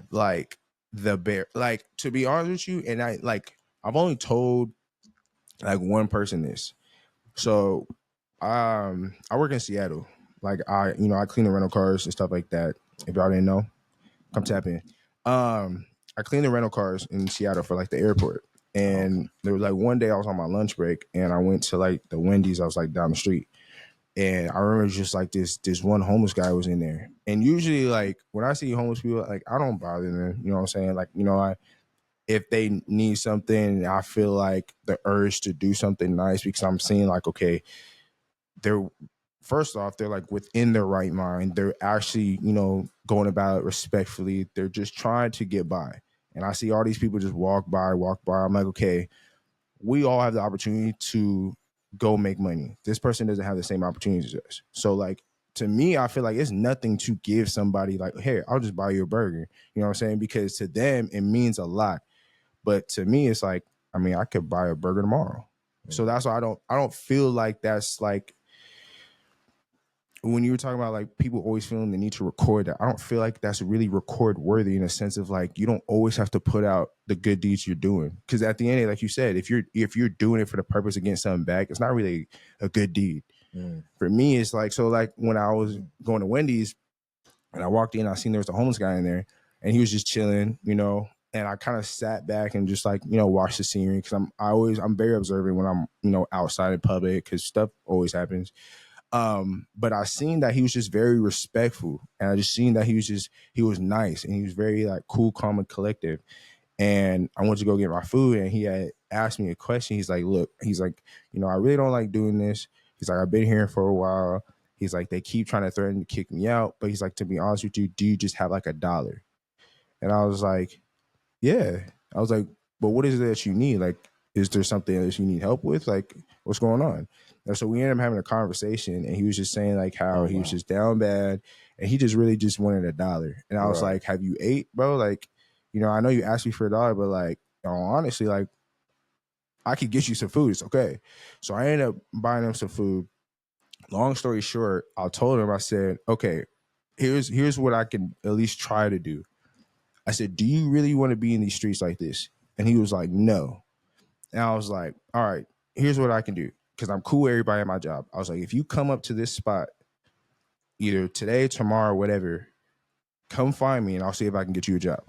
like the bare. Like, to be honest with you, and I've only told like one person this. So, I work in Seattle. Like, I clean the rental cars and stuff like that. If y'all didn't know, come tap in. I clean the rental cars in Seattle for like the airport. And there was like one day I was on my lunch break and I went to like the Wendy's. I was like down the street. And I remember just like this one homeless guy was in there. And usually, like, when I see homeless people, like, I don't bother them. You know what I'm saying? Like, if they need something, I feel like the urge to do something nice because I'm seeing like, okay, first off, they're like within their right mind. They're actually, going about it respectfully. They're just trying to get by. And I see all these people just walk by. I'm like, okay, we all have the opportunity to go make money. This person doesn't have the same opportunities as us. So, like, to me, I feel like it's nothing to give somebody like, hey, I'll just buy you a burger. You know what I'm saying? Because to them, it means a lot. But to me, it's like, I mean, I could buy a burger tomorrow. So that's why I don't feel like that's like, when you were talking about like people always feeling the need to record that, I don't feel like that's really record worthy in a sense of like, you don't always have to put out the good deeds you're doing. Because at the end, like you said, if you're doing it for the purpose of getting something back, it's not really a good deed. For me, it's like, so like when I was going to Wendy's and I walked in, I seen there was a homeless guy in there and he was just chilling, and I kind of sat back and just like, watched the scenery because I'm very observant when I'm, outside in public because stuff always happens. But I seen that he was just very respectful, and I just seen that he was nice, and he was very like cool, calm, and collective. And I went to go get my food, and he had asked me a question. He's like, look, I really don't like doing this. He's like, I've been here for a while. He's like, they keep trying to threaten to kick me out. But he's like, to be honest with you, do you just have like $1? And I was like, yeah. I was like, but what is it that you need? Like, is there something that you need help with? Like, what's going on? And so we ended up having a conversation, and he was just saying like how he was just down bad, and he just really just wanted $1. And I was like, have you ate, bro? Like, I know you asked me for $1, but like, honestly, like, I could get you some food. It's okay. So I ended up buying him some food. Long story short, I told him, I said, okay, here's what I can at least try to do. I said, do you really want to be in these streets like this? And he was like, no. And I was like, all right, here's what I can do. Because I'm cool with everybody at my job. I was like, if you come up to this spot, either today, tomorrow, whatever, come find me and I'll see if I can get you a job.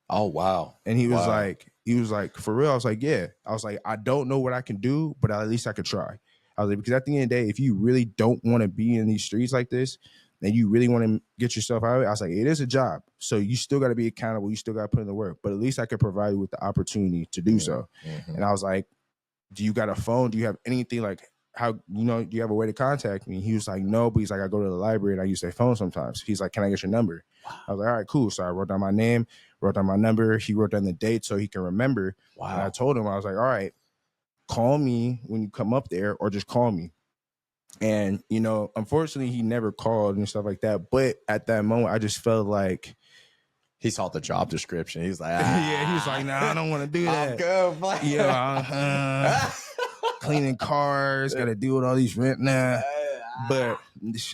Oh, wow. And he was like, He was like, for real? I was like, yeah. I was like, I don't know what I can do, but at least I could try. I was like, because at the end of the day, if you really don't want to be in these streets like this, and you really want to get yourself out of it, I was like, it is a job. So you still got to be accountable. You still got to put in the work. But at least I could provide you with the opportunity to do so. And I was like, do you got a phone? Do you have anything like how, do you have a way to contact me? He was like, no, but he's like, I go to the library and I use their phone sometimes. He's like, can I get your number? I was like, all right, cool. So I wrote down my name, wrote down my number. He wrote down the date so he can remember. Wow. And I told him, I was like, all right, call me when you come up there or just call me. And, unfortunately, he never called and stuff like that. But at that moment, I just felt like he saw the job description. He's like, yeah, he's like, nah, I don't want to do that. I'm good, but cleaning cars, got to deal with all these rent now. But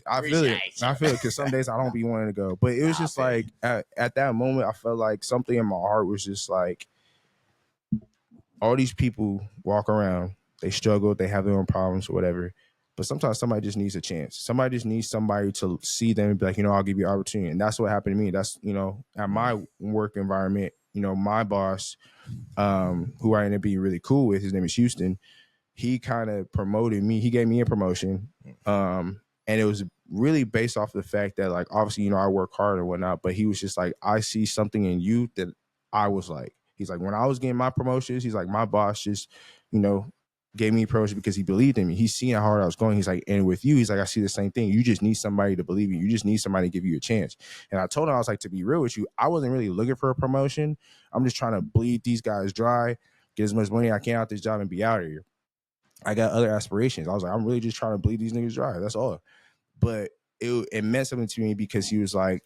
I feel it. I feel it because some days I don't be wanting to go. But it was just like at that moment, I felt like something in my heart was just like, all these people walk around, they struggle, they have their own problems or whatever. But sometimes somebody just needs a chance. Somebody just needs somebody to see them and be like, I'll give you an opportunity. And that's what happened to me. That's, at my work environment, my boss, who I ended up being really cool with, his name is Houston. He kind of promoted me. He gave me a promotion. And it was really based off the fact that, like, obviously, I work hard and whatnot, but he was just like, I see something in you that I was like. He's like, when I was getting my promotions, he's like, my boss just, gave me a promotion because he believed in me. He's seen how hard I was going. He's like, and with you, he's like, I see the same thing. You just need somebody to believe in you. You just need somebody to give you a chance. And I told him, I was like, to be real with you, I wasn't really looking for a promotion. I'm just trying to bleed these guys dry, get as much money I can out this job and be out of here. I got other aspirations. I was like, I'm really just trying to bleed these niggas dry. That's all. But it meant something to me because he was like,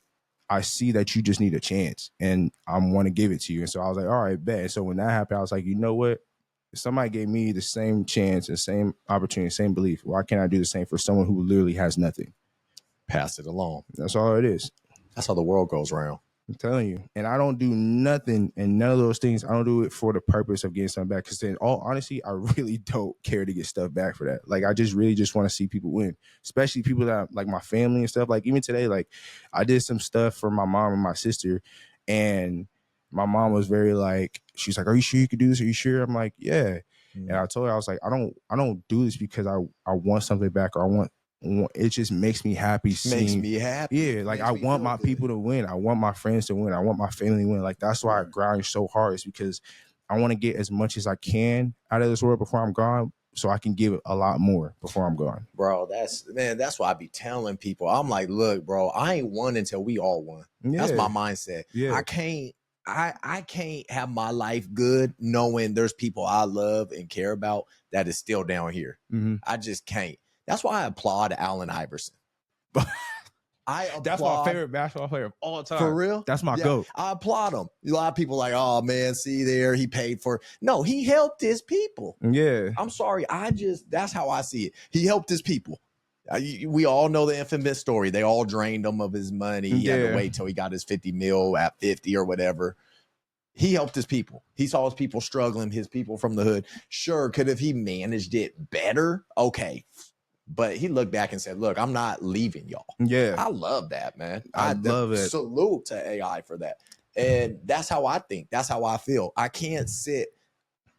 I see that you just need a chance and I want to give it to you. And so I was like, all right, bet. And so when that happened, I was like, you know what? If somebody gave me the same chance and same opportunity, same belief, why can't I do the same for someone who literally has nothing? Pass it along. That's all it is. That's how the world goes round. I'm telling you. And I don't do nothing and none of those things. I don't do it for the purpose of getting something back. Because in all honesty, I really don't care to get stuff back for that. Like, I just really just want to see people win, especially people that like my family and stuff. Like, even today, like, I did some stuff for my mom and my sister. And my mom was very like, she's like, are you sure you could do this? Are you sure? I'm like, yeah. And I told her, I was like, I don't do this because I want something back or I want it just makes me happy. Makes me happy. Yeah, like I want my people to win. I want my friends to win. I want my family to win. Like that's why I grind so hard. Is because I want to get as much as I can out of this world before I'm gone, so I can give a lot more before I'm gone. Bro, that's why I be telling people. I'm like, look, bro, I ain't won until we all won. Yeah. That's my mindset. Yeah. I can't have my life good knowing there's people I love and care about that is still down here. Mm-hmm. I just can't. That's why I applaud Allen Iverson. That's my favorite basketball player of all time. For real? That's my GOAT. I applaud him. A lot of people like, oh man, see there, he paid for it. No, he helped his people. Yeah. I'm sorry. That's how I see it. He helped his people. We all know the infamous story. They all drained him of his money. He had to wait till he got his 50 mil at 50 or whatever. He helped his people. He saw his people struggling, his people from the hood. Sure, could have he managed it better? Okay. But he looked back and said, look, I'm not leaving y'all. Yeah. I love that, man. I love it. Salute to AI for that. And that's how I think. That's how I feel. I can't sit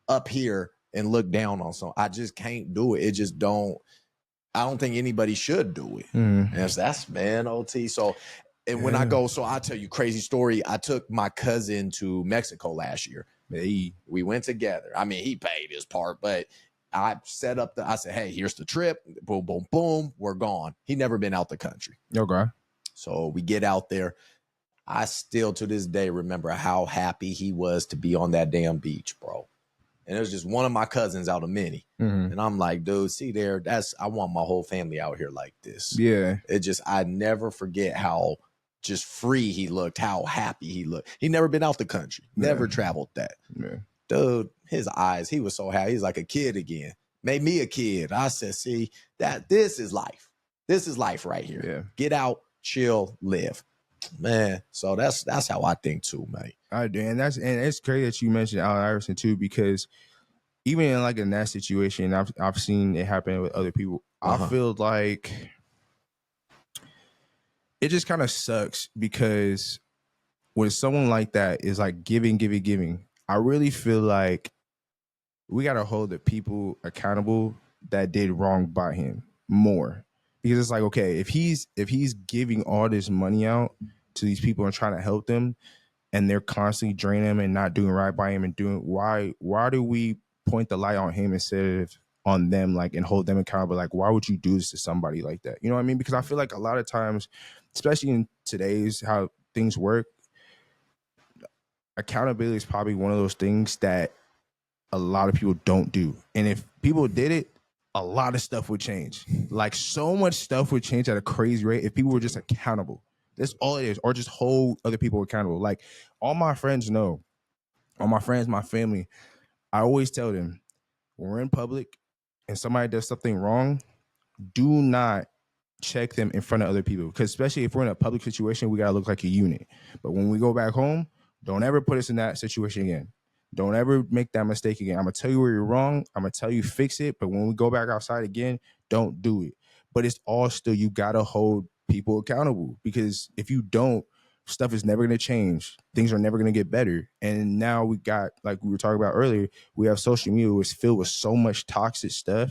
up here and look down on someone. I just can't do it. It just don't. I don't think anybody should do it. And that's man, OT. So, and when I go, so I'll tell you crazy story. I took my cousin to Mexico last year. Hey. We went together. I mean, he paid his part, but I set up I said, hey, here's the trip. Boom, boom, boom. We're gone. He never been out the country. Okay. So we get out there. I still to this day remember how happy he was to be on that damn beach, bro. And it was just one of my cousins out of many. Mm-hmm. And I'm like, dude, see there, I want my whole family out here like this. Yeah. I never forget how just free he looked, how happy he looked. He never been out the country, never traveled that. Yeah. Dude, his eyes, he was so happy. He's like a kid again. Made me a kid. I said, see, this is life. This is life right here. Yeah. Get out, chill, live. Man, so that's how I think too, man. I do, and it's crazy that you mentioned Allen Iverson too, because even in like in that situation, I've seen it happen with other people. I feel like it just kind of sucks because when someone like that is like giving, I really feel like we got to hold the people accountable that did wrong by him more, because it's like, okay, if he's giving all this money out to these people and trying to help them, and they're constantly draining him and not doing right by him and doing, why do we point the light on him instead of on them, like, and hold them accountable? Like, why would you do this to somebody like that? You know what I mean? Because I feel like a lot of times, especially in today's how things work, accountability is probably one of those things that a lot of people don't do. And if people did it, a lot of stuff would change. Like, so much stuff would change at a crazy rate if people were just accountable. That's all it is. Or just hold other people accountable. Like, all my friends know, all my friends, my family, I always tell them, when we're in public and somebody does something wrong, do not check them in front of other people. Because especially if we're in a public situation, we got to look like a unit. But when we go back home, don't ever put us in that situation again. Don't ever make that mistake again. I'm going to tell you where you're wrong. I'm going to tell you fix it. But when we go back outside again, don't do it. But it's all still, you got to hold people accountable, because if you don't, stuff is never going to change. Things are never going to get better. And now we got, like we were talking about earlier, we have social media was filled with so much toxic stuff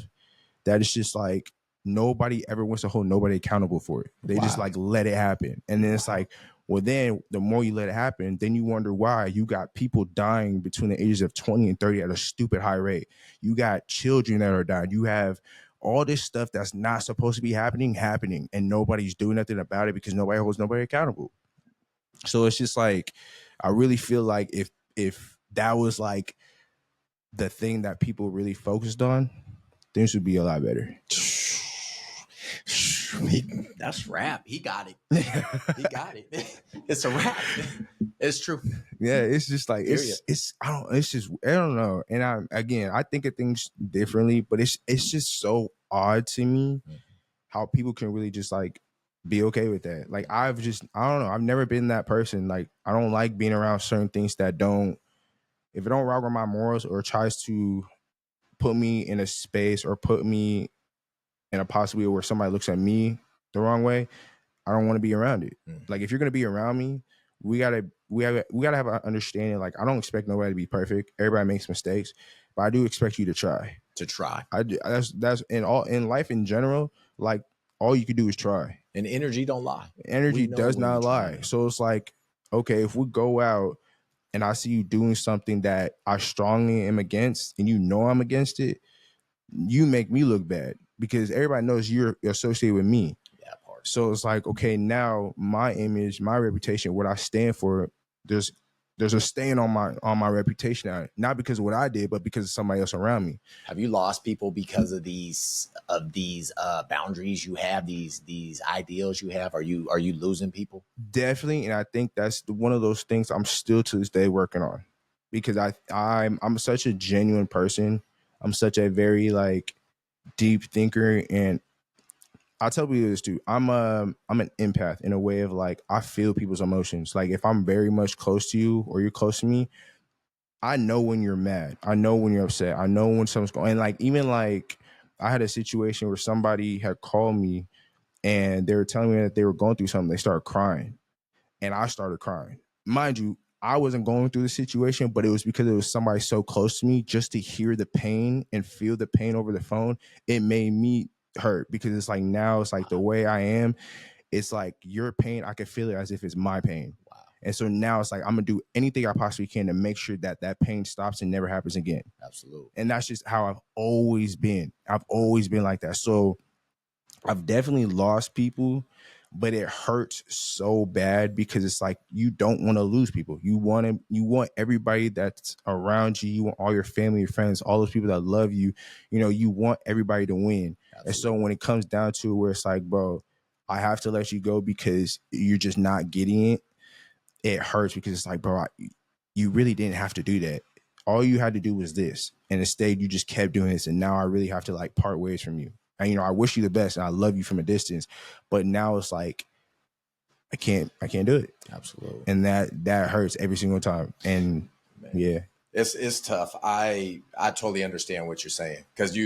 that it's just like, nobody ever wants to hold nobody accountable for it. They just like let it happen. And then it's like, well, then the more you let it happen, then you wonder why you got people dying between the ages of 20 and 30 at a stupid high rate. You got children that are dying. You have all this stuff that's not supposed to be happening, and nobody's doing nothing about it because nobody holds nobody accountable. So it's just like, I really feel like if that was like the thing that people really focused on, things would be a lot better. That's rap. He got it. He got it. It's a rap. It's true. Yeah, it's just like I don't know. And I think of things differently, but it's just so odd to me how people can really just like be okay with that. Like, I don't know. I've never been that person. Like, I don't like being around certain things that don't, if it don't rock with my morals or tries to put me in a space or put me in a possibility where somebody looks at me the wrong way, I don't want to be around it. Like, if you're gonna be around me, we gotta have an understanding. Like, I don't expect nobody to be perfect. Everybody makes mistakes, but I do expect you to try. I do. That's in life in general. Like, all you can do is try. And energy don't lie. Energy does not lie. So it's like, okay, if we go out and I see you doing something that I strongly am against, and you know I'm against it, you make me look bad because everybody knows you're associated with me. That part. So it's like, okay, now my image, my reputation, what I stand for, there's a stain on my reputation now, not because of what I did, but because of somebody else around me. Have you lost people because of these boundaries you have, these ideals you have? Are you losing people? Definitely, and I think that's one of those things I'm still to this day working on, because I'm such a genuine person. I'm such a very like deep thinker, and I'll tell you this too. I'm an empath in a way of like, I feel people's emotions. Like, if I'm very much close to you or you're close to me, I know when you're mad. I know when you're upset. I know when something's going. And like, even like, I had a situation where somebody had called me and they were telling me that they were going through something. They started crying, and I started crying. Mind you, I wasn't going through the situation, but it was because it was somebody so close to me. Just to hear the pain and feel the pain over the phone, it made me hurt, because it's like, now it's like the way I am, it's like your pain, I can feel it as if it's my pain. Wow. And so now it's like, I'm gonna do anything I possibly can to make sure that that pain stops and never happens again. Absolutely. And that's just how I've always been. I've always been like that. So I've definitely lost people, but it hurts so bad because it's like, you don't want to lose people. You want everybody that's around you. You want all your family, your friends, all those people that love you. You know, you want everybody to win. Absolutely. And so when it comes down to where it's like, bro, I have to let you go because you're just not getting it, it hurts, because it's like, bro, you really didn't have to do that. All you had to do was this. And instead you just kept doing this. And now I really have to like part ways from you. And, you know, I wish you the best and I love you from a distance, but now it's like, I can't do it. Absolutely. And that hurts every single time. And man, yeah, it's tough. I totally understand what you're saying, because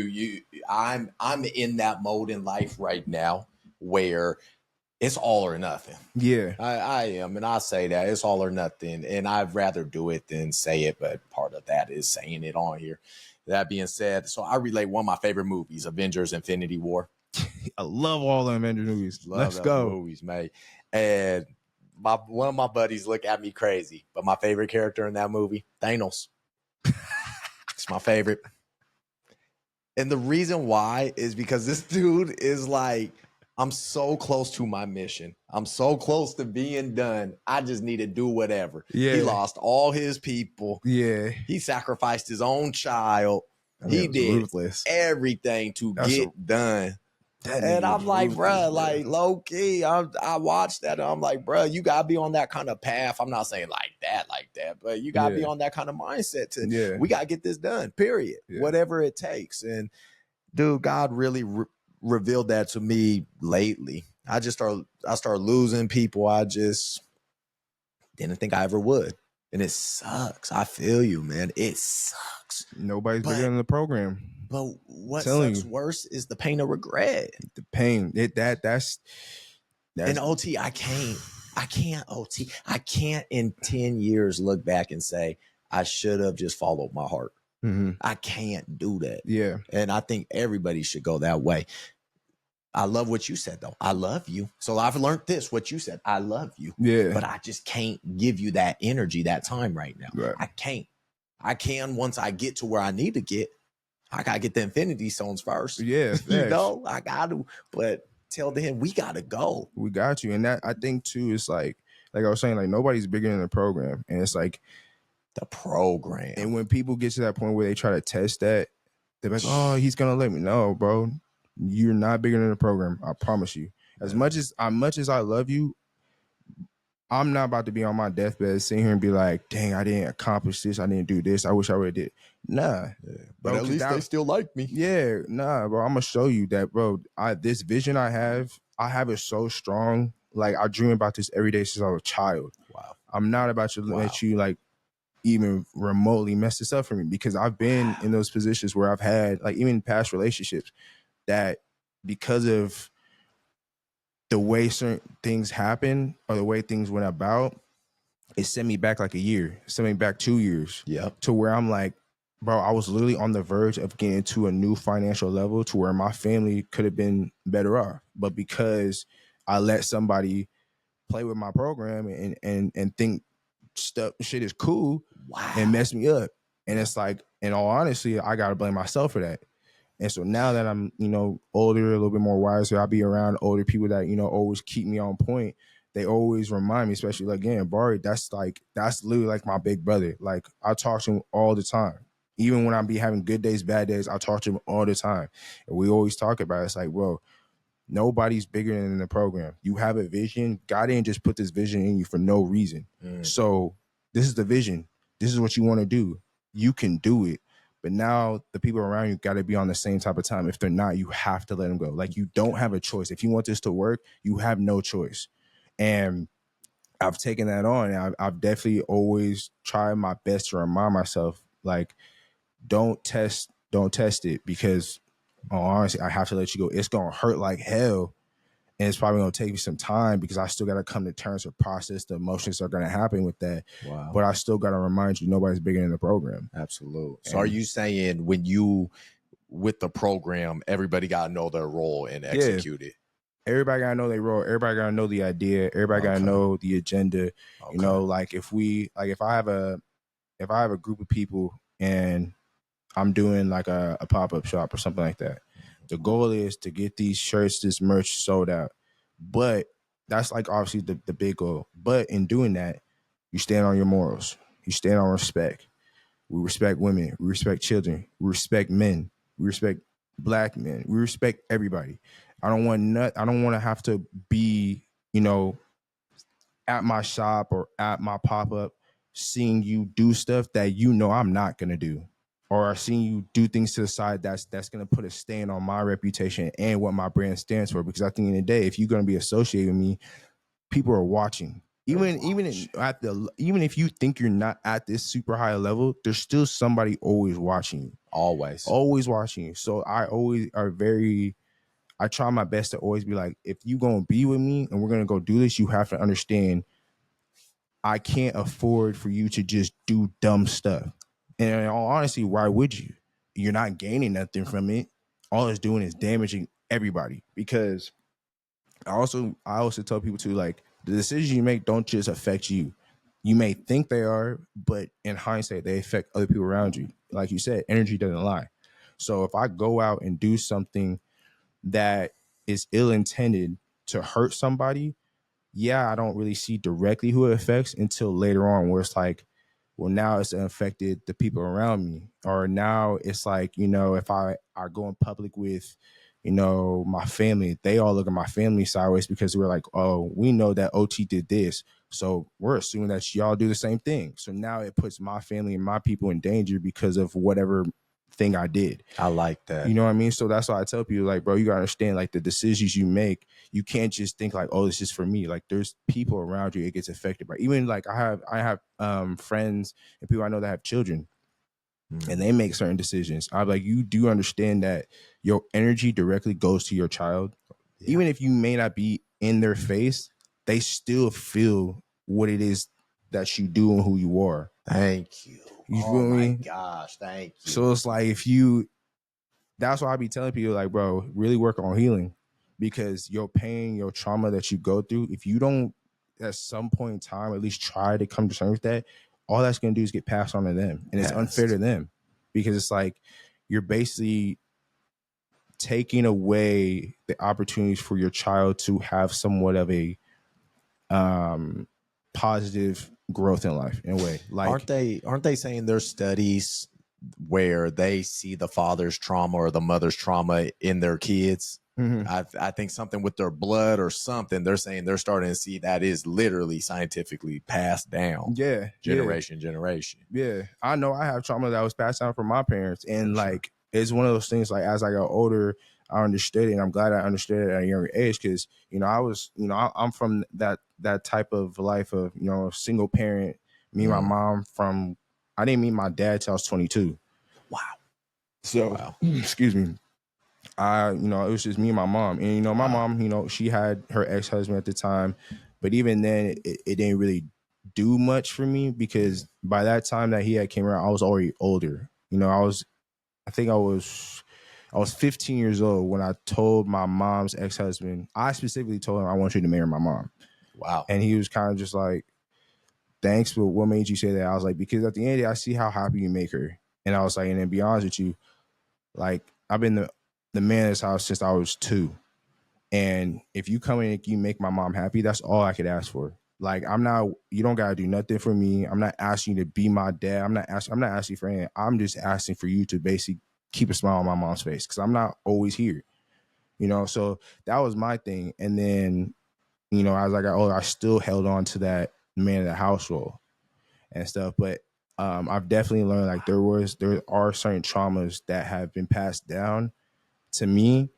I'm in that mode in life right now where it's all or nothing. Yeah. I am, and I say that it's all or nothing, and I'd rather do it than say it, but part of that is saying it on here. That being said, so I relate one of my favorite movies, Avengers Infinity War. I love all the Avengers movies. Let's go. Movies, mate. And one of my buddies look at me crazy, but my favorite character in that movie, Thanos. It's my favorite. And the reason why is because this dude is like, I'm so close to my mission. I'm so close to being done. I just need to do whatever. Yeah. He lost all his people. Yeah. He sacrificed his own child. He did ruthless. Everything to get done. And I'm like, bro, like low key, I watched that. And I'm like, bro, you gotta be on that kind of path. I'm not saying like that, but you gotta be on that kind of mindset to. We gotta get this done. Period. Whatever it takes. And dude, God really revealed that to me lately. I started losing people. I just didn't think I ever would, and it sucks. I feel you, man. It sucks. Nobody's bigger than the program. But what sucks worse is the pain of regret. The pain. That's and OT. I can't OT. I can't in 10 years look back and say I should have just followed my heart. Mm-hmm. I can't do that. Yeah. And I think everybody should go that way. I love what you said, though. I love you. So I've learned this, what you said. I love you. Yeah. But I just can't give you that energy, that time right now. Right. I can't. I can once I get to where I need to get. I got to get the Infinity Stones first. Yeah. You know, I got to. But till then, we got to go. We got you. And that, I think, too, is like I was saying, like, nobody's bigger than the program. And it's like, the program. And when people get to that point where they try to test that, they're like, oh, he's going to let me know, bro. You're not bigger than the program. I promise you. As much as I love you, I'm not about to be on my deathbed sitting here and be like, dang, I didn't accomplish this. I didn't do this. I wish I would have did. Nah. Yeah. But at least they still like me. Yeah. Nah, bro. I'm going to show you that, bro. This vision I have it so strong. Like, I dream about this every day since I was a child. Wow. I'm not about to let you, like, even remotely mess this up for me, because I've been in those positions where I've had, like, even past relationships that because of the way certain things happen or the way things went about, it sent me back like a year, sent me back 2 years. Yep. To where I'm like, bro, I was literally on the verge of getting to a new financial level to where my family could have been better off. But because I let somebody play with my program and think shit is cool, and mess me up. And it's like, in all honesty, I gotta blame myself for that. And so now that I'm, older, a little bit more wiser, I'll be around older people that, always keep me on point. They always remind me, especially like, again, Bari, that's literally like my big brother. Like, I talk to him all the time. Even when I be having good days, bad days, I talk to him all the time. And we always talk about it. It's like, bro, nobody's bigger than the program. You have a vision. God didn't just put this vision in you for no reason. So this is the vision. This is what you want to do. You can do it. But now the people around you got to be on the same type of time. If they're not, you have to let them go. Like, you don't have a choice. If you want this to work, you have no choice. And I've taken that on. And I've definitely always tried my best to remind myself, like, don't test it, because honestly, I have to let you go. It's going to hurt like hell. And it's probably going to take me some time, because I still got to come to terms with process the emotions that are going to happen with that. Wow. But I still got to remind you, nobody's bigger than the program. Absolutely. So are you saying when you, with the program, everybody got to know their role and execute it? Everybody got to know their role. Everybody got to know the idea. Everybody got to know the agenda. Like, if I have a group of people and I'm doing like a pop-up shop or something like that, the goal is to get these shirts, this merch sold out. But that's like obviously the big goal. But in doing that, you stand on your morals. You stand on respect. We respect women. We respect children. We respect men. We respect black men. We respect everybody. I don't want to have to be, at my shop or at my pop-up seeing you do stuff that I'm not gonna do. Or seeing you do things to the side that's going to put a stain on my reputation and what my brand stands for. Because at the end of the day, if you're going to be associated with me, people are watching. Even if you think you're not at this super high level, there's still somebody always watching you. Always watching you. So I always are very I try my best to always be like, if you gonna be with me and we're gonna go do this, you have to understand I can't afford for you to just do dumb stuff. And in all honesty, why would you? You're not gaining nothing from it. All it's doing is damaging everybody. Because I also tell people too, like, the decisions you make don't just affect you. You may think they are, but in hindsight, they affect other people around you. Like you said, energy doesn't lie. So if I go out and do something that is ill intended to hurt somebody, yeah, I don't really see directly who it affects until later on, where it's like, well, now it's affected the people around me. Or now it's like, if I go in public with, my family, they all look at my family sideways because we're like, oh, we know that OT did this. So we're assuming that y'all do the same thing. So now it puts my family and my people in danger because of whatever thing I did. I like that. You know what I mean? So that's why I tell people, like, bro, you gotta understand, like, the decisions you make, you can't just think like, oh, this is for me. Like, there's people around you it gets affected by. Even like I have friends and people I know that have children, and they make certain decisions. I'm like, you do understand that your energy directly goes to your child. Yeah. Even if you may not be in their face, they still feel what it is that you do and who you are. Thank you. You feel me? Oh my gosh, thank you. So it's like, that's why I be telling people, like, bro, really work on healing, because your pain, your trauma that you go through, if you don't at some point in time at least try to come to terms with that, all that's going to do is get passed on to them. And it's unfair to them, because it's like you're basically taking away the opportunities for your child to have somewhat of a positive growth in life in a way. Like, aren't they saying there's studies where they see the father's trauma or the mother's trauma in their kids? I think something with their blood or something. They're saying they're starting to see that is literally scientifically passed down. Yeah. Generation. Yeah. I know I have trauma that was passed down from my parents. And like, it's one of those things, like, as I got older, I understood it. And I'm glad I understood it at a younger age. Cause, I'm from that type of life of, single parent. Me and my mom I didn't meet my dad till I was 22. Wow. So, excuse me. It was just me and my mom. And, my mom, she had her ex-husband at the time. But even then, it didn't really do much for me, because by that time that he had came around, I was already older. I think I was 15 years old when I told my mom's ex-husband, I specifically told him, I want you to marry my mom. Wow. And he was kind of just like, thanks, but what made you say that? I was like, because at the end of the day, I see how happy you make her. And I was like, and then be honest with you, like, I've been the man of this house since I was 2. And if you come in and you make my mom happy, that's all I could ask for. Like, you don't gotta do nothing for me. I'm not asking you to be my dad. I'm not asking for anything. I'm just asking for you to basically keep a smile on my mom's face, because I'm not always here. So that was my thing. And then, as I got older, I still held on to that man of the household and stuff. But I've definitely learned, like, there are certain traumas that have been passed down to me,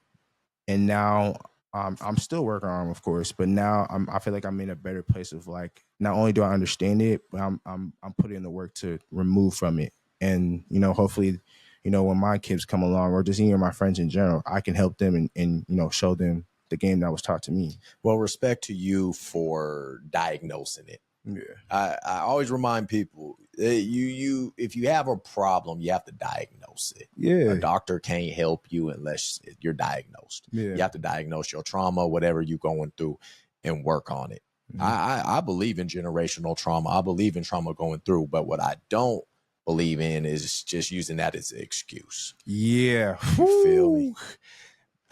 and now I'm still working on them, of course. But now I feel like I'm in a better place of, like, not only do I understand it, but I'm putting in the work to remove from it. And hopefully, when my kids come along, or just even my friends in general, I can help them and show them the game that was taught to me. Well, respect to you for diagnosing it. Yeah, I always remind people, you if you have a problem, you have to diagnose it. Yeah, a doctor can't help you unless you're diagnosed. Yeah, you have to diagnose your trauma, whatever you're going through, and work on it. Mm-hmm. I believe in generational trauma. I believe in trauma going through, but what I don't believe in is just using that as an excuse. Yeah, you feel me?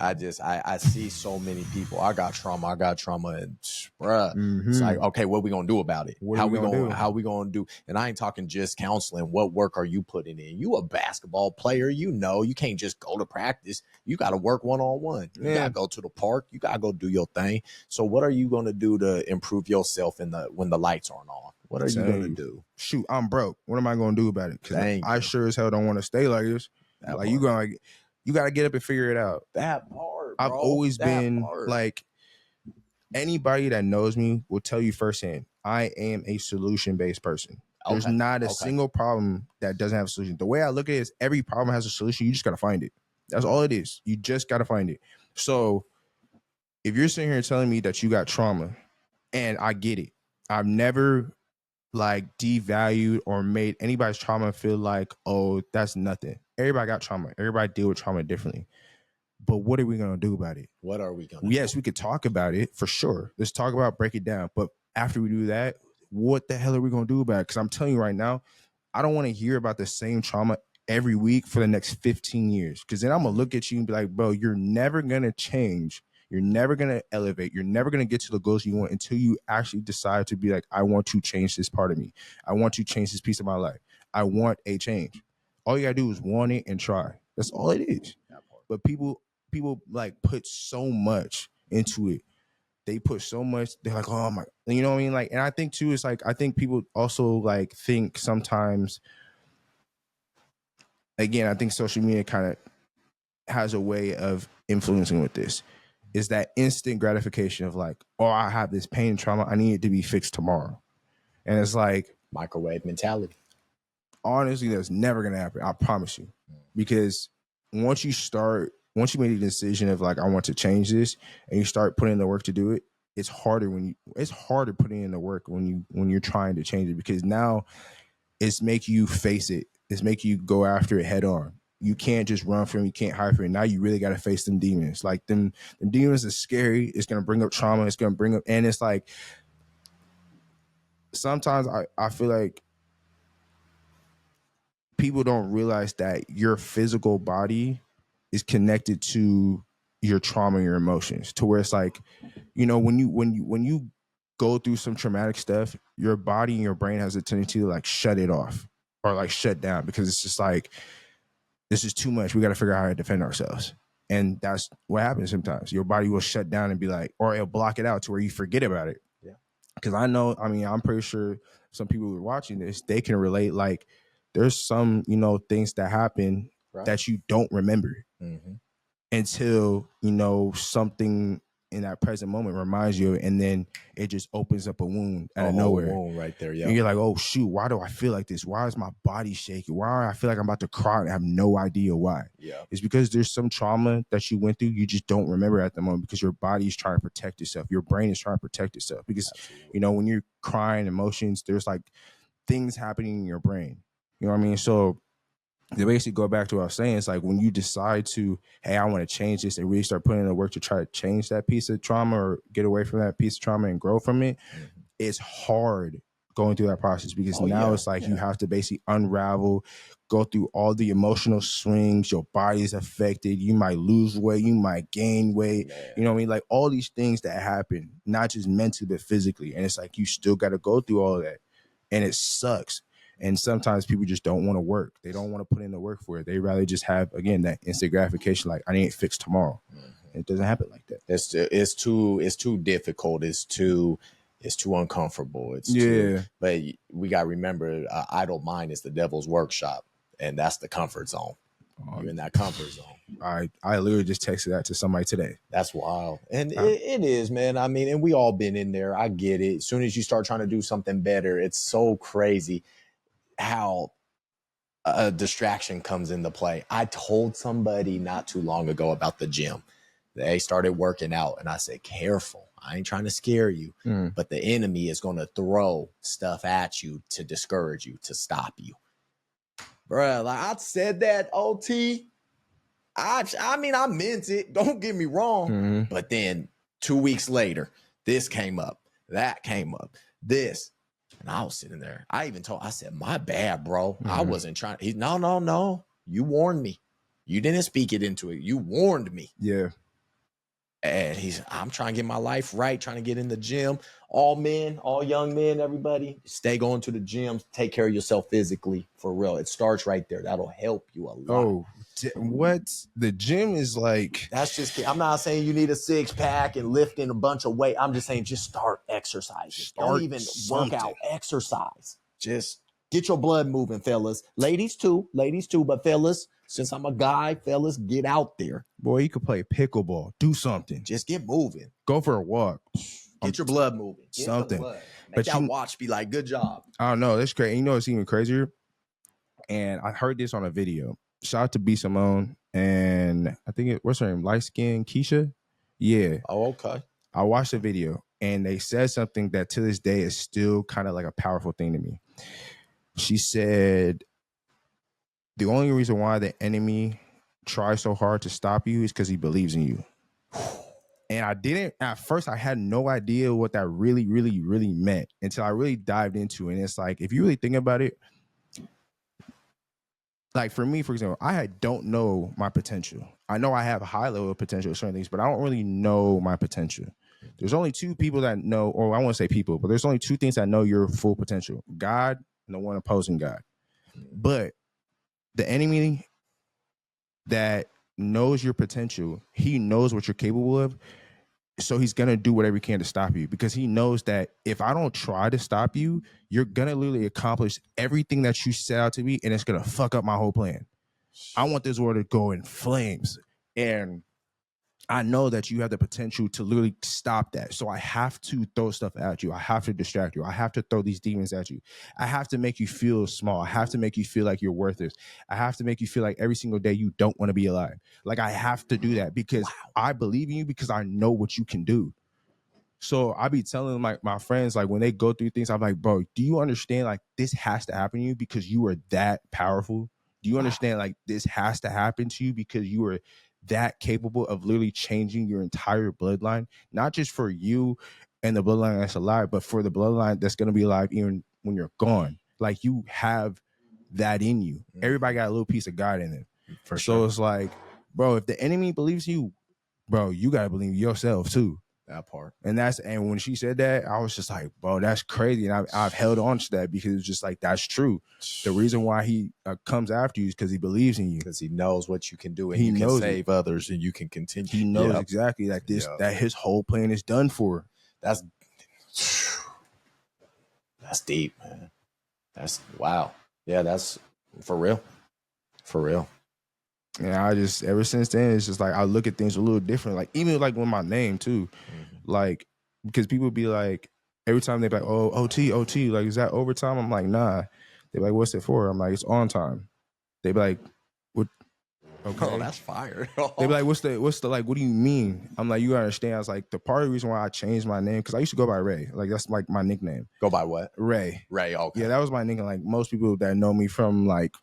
I see so many people. I got trauma, and bruh, it's like, okay, what are we gonna do about it? How we gonna do? And I ain't talking just counseling. What work are you putting in? You a basketball player, you can't just go to practice. You got to work one-on-one. You gotta go to the park. You gotta go do your thing. So what are you gonna do to improve yourself when the lights aren't on? What are you gonna do? Shoot, I'm broke. What am I gonna do about it? Because I sure as hell don't want to stay like this. You got to get up and figure it out. That part, bro. I've always been like, anybody that knows me will tell you firsthand, I am a solution-based person. Okay. There's not a single problem that doesn't have a solution. The way I look at it is, every problem has a solution. You just got to find it. That's all it is. You just got to find it. So if you're sitting here telling me that you got trauma, and I get it, I've never like devalued or made anybody's trauma feel like, oh, that's nothing. Everybody got trauma. Everybody deal with trauma differently. But what are we going to do about it? What are we going to do? Yes, we could talk about it for sure. Let's talk about, break it down. But after we do that, what the hell are we going to do about it? Because I'm telling you right now, I don't want to hear about the same trauma every week for the next 15 years. Because then I'm going to look at you and be like, bro, you're never going to change. You're never going to elevate. You're never going to get to the goals you want until you actually decide to be like, I want to change this part of me. I want to change this piece of my life. I want a change. All you got to do is want it and try. That's all it is. But people like put so much into it. They put so much. They're like, oh my, you know what I mean? Like, and I think too, it's like, I think people also like think sometimes, again, I think social media kind of has a way of influencing with this, is that instant gratification of like, oh, I have this pain and trauma. I need it to be fixed tomorrow. And it's like microwave mentality. Honestly, that's never going to happen. I promise you. Because once you make a decision of like, I want to change this, and you start putting in the work to do it, it's harder putting in the work when you're trying to change it, because now it's make you face it. It's make you go after it head on. You can't just run from it. You can't hide from it. Now you really got to face them demons. Like them demons is scary. It's going to bring up trauma. It's going to bring up, and it's like, sometimes I feel like people don't realize that your physical body is connected to your trauma and your emotions, to where it's like, you know, when you go through some traumatic stuff, your body and your brain has a tendency to like shut it off or like shut down, because it's just like, this is too much. We got to figure out how to defend ourselves. And that's what happens sometimes. Your body will shut down and be like, or it'll block it out to where you forget about it. Yeah. Because I'm pretty sure some people who are watching this, they can relate. Like, there's some, you know, things that happen that you don't remember until, you know, something in that present moment reminds you, and then it just opens up a wound out of nowhere. Wound right there, yeah. And you're like, oh shoot, why do I feel like this? Why is my body shaking? Why do I feel like I'm about to cry and I have no idea why? Yeah. It's because there's some trauma that you went through, you just don't remember at the moment, because your body is trying to protect itself. Your brain is trying to protect itself. Because you know, when you're crying emotions, there's like things happening in your brain. You know what I mean? So to basically go back to what I was saying, it's like when you decide to, hey, I want to change this, and really start putting in the work to try to change that piece of trauma or get away from that piece of trauma and grow from it, it's hard going through that process, because it's like you have to basically unravel, go through all the emotional swings. Your body's affected. You might lose weight. You might gain weight. You know what I mean? Like all these things that happen, not just mentally, but physically. And it's like you still got to go through all of that. And it sucks. And sometimes people just don't want to work. They don't want to put in the work for it. They rather just have, again, that instant gratification. Like, I need it fixed tomorrow. It doesn't happen like that. It's too difficult. It's too uncomfortable. But we got to remember, idle mind is the devil's workshop, and that's the comfort zone. You're in that comfort zone. I literally just texted that to somebody today. That's wild. And it is, man. I mean, and we all been in there. I get it. As soon as you start trying to do something better, it's so crazy how a distraction comes into play. I told somebody not too long ago about the gym. They started working out, and I said, careful. I ain't trying to scare you, but the enemy is going to throw stuff at you to discourage you, to stop you. Bruh, like I said that, OT. I mean, I meant it. Don't get me wrong. But then 2 weeks later, this came up. That came up. This. And I was sitting there. I said, my bad, bro. I wasn't trying. No. You warned me. You didn't speak it into it. You warned me. Yeah. And I'm trying to get my life right, trying to get in the gym. All men, all young men, everybody, stay going to the gym. Take care of yourself physically, for real. It starts right there. That'll help you a lot. Oh, what? The gym is like... That's just... I'm not saying you need a six-pack and lifting a bunch of weight. I'm just saying just start exercising. Don't even work out. Exercise. Just get your blood moving, fellas. Ladies too, but fellas... Since I'm a guy, fellas, get out there. Boy, you could play pickleball. Do something. Just get moving. Go for a walk. Get your blood moving. Get something. Blood. Make that watch be like, good job. I don't know. That's great. And you know what's even crazier? And I heard this on a video. Shout out to B. Simone. and I think what's her name? Light skin Keisha. Yeah. Oh, okay. I watched the video and they said something that to this day is still kind of like a powerful thing to me. She said the only reason why the enemy tries so hard to stop you is because he believes in you. And I didn't, at first, I had no idea what that really, really, really meant until I really dived into it. And it's like, if you really think about it, like for me, for example, don't know my potential. I know I have a high level of potential at certain things, but I don't really know my potential. There's only two people that know, or I won't say people, but there's only two things that know your full potential: God and the one opposing God. But the enemy that knows your potential, he knows what you're capable of. So he's going to do whatever he can to stop you, because he knows that if I don't try to stop you, you're going to literally accomplish everything that you set out to be, and it's going to fuck up my whole plan. I want this world to go in flames. And I know that you have the potential to literally stop that. So I have to throw stuff at you. I have to distract you. I have to throw these demons at you. I have to make you feel small. I have to make you feel like you're worthless. I have to make you feel like every single day you don't want to be alive. Like, I have to do that because I believe in you, because I know what you can do. So I be telling my friends, like, when they go through things, I'm like, bro, do you understand? Like, this has to happen to you because you are that powerful. Do you understand? Like, this has to happen to you because you are that capable of literally changing your entire bloodline, not just for you and the bloodline that's alive, but for the bloodline that's going to be alive even when you're gone. Like, you have that in you. Everybody got a little piece of God in them. For sure. So it's like, bro, if the enemy believes you, bro, you got to believe yourself too. That part. And when she said that, I was just like, bro, that's crazy. And I've held on to that because it's just like, that's true. The reason why he comes after you is because he believes in you. Because he knows what you can do, and he can save others, and you can continue. He knows exactly that that his whole plan is done for. That's deep, man. That's wow. Yeah, that's for real. For real. And I just, ever since then, it's just like, I look at things a little different. Like, even like with my name too, like, because people be like, every time they be like, oh, OT, like, is that overtime? I'm like, nah. They be like, what's it for? I'm like, it's on time. They be like, what? Okay. Oh, that's fire. They be like, what's the like, what do you mean? I'm like, you gotta understand. I was like, the part of the reason why I changed my name, because I used to go by Ray. Like, that's like my nickname. Go by what? Ray. Okay. Yeah, that was my nickname. Like, most people that know me from like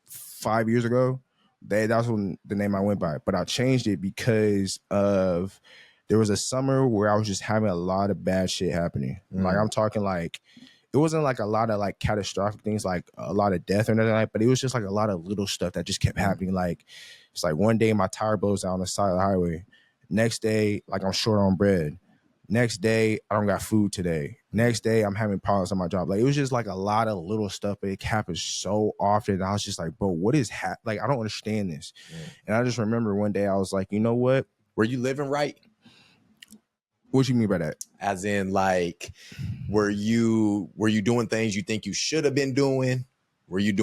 5 years ago, that's when the name I went by. But I changed it because of, there was a summer where I was just having a lot of bad shit happening. Like, I'm talking like, it wasn't like a lot of like catastrophic things, like a lot of death or nothing like, but it was just like a lot of little stuff that just kept happening. Like, it's like one day my tire blows out on the side of the highway. Next day, like, I'm short on bread. Next day, I don't got food today. Next day, I'm having problems on my job. Like, it was just like a lot of little stuff, but it happened so often. And I was just like, bro, what is like, I don't understand this. And I just remember one day I was like, you know what? Were you living right? What you mean by that? As in, like, were you doing things you think you should have been doing? Were you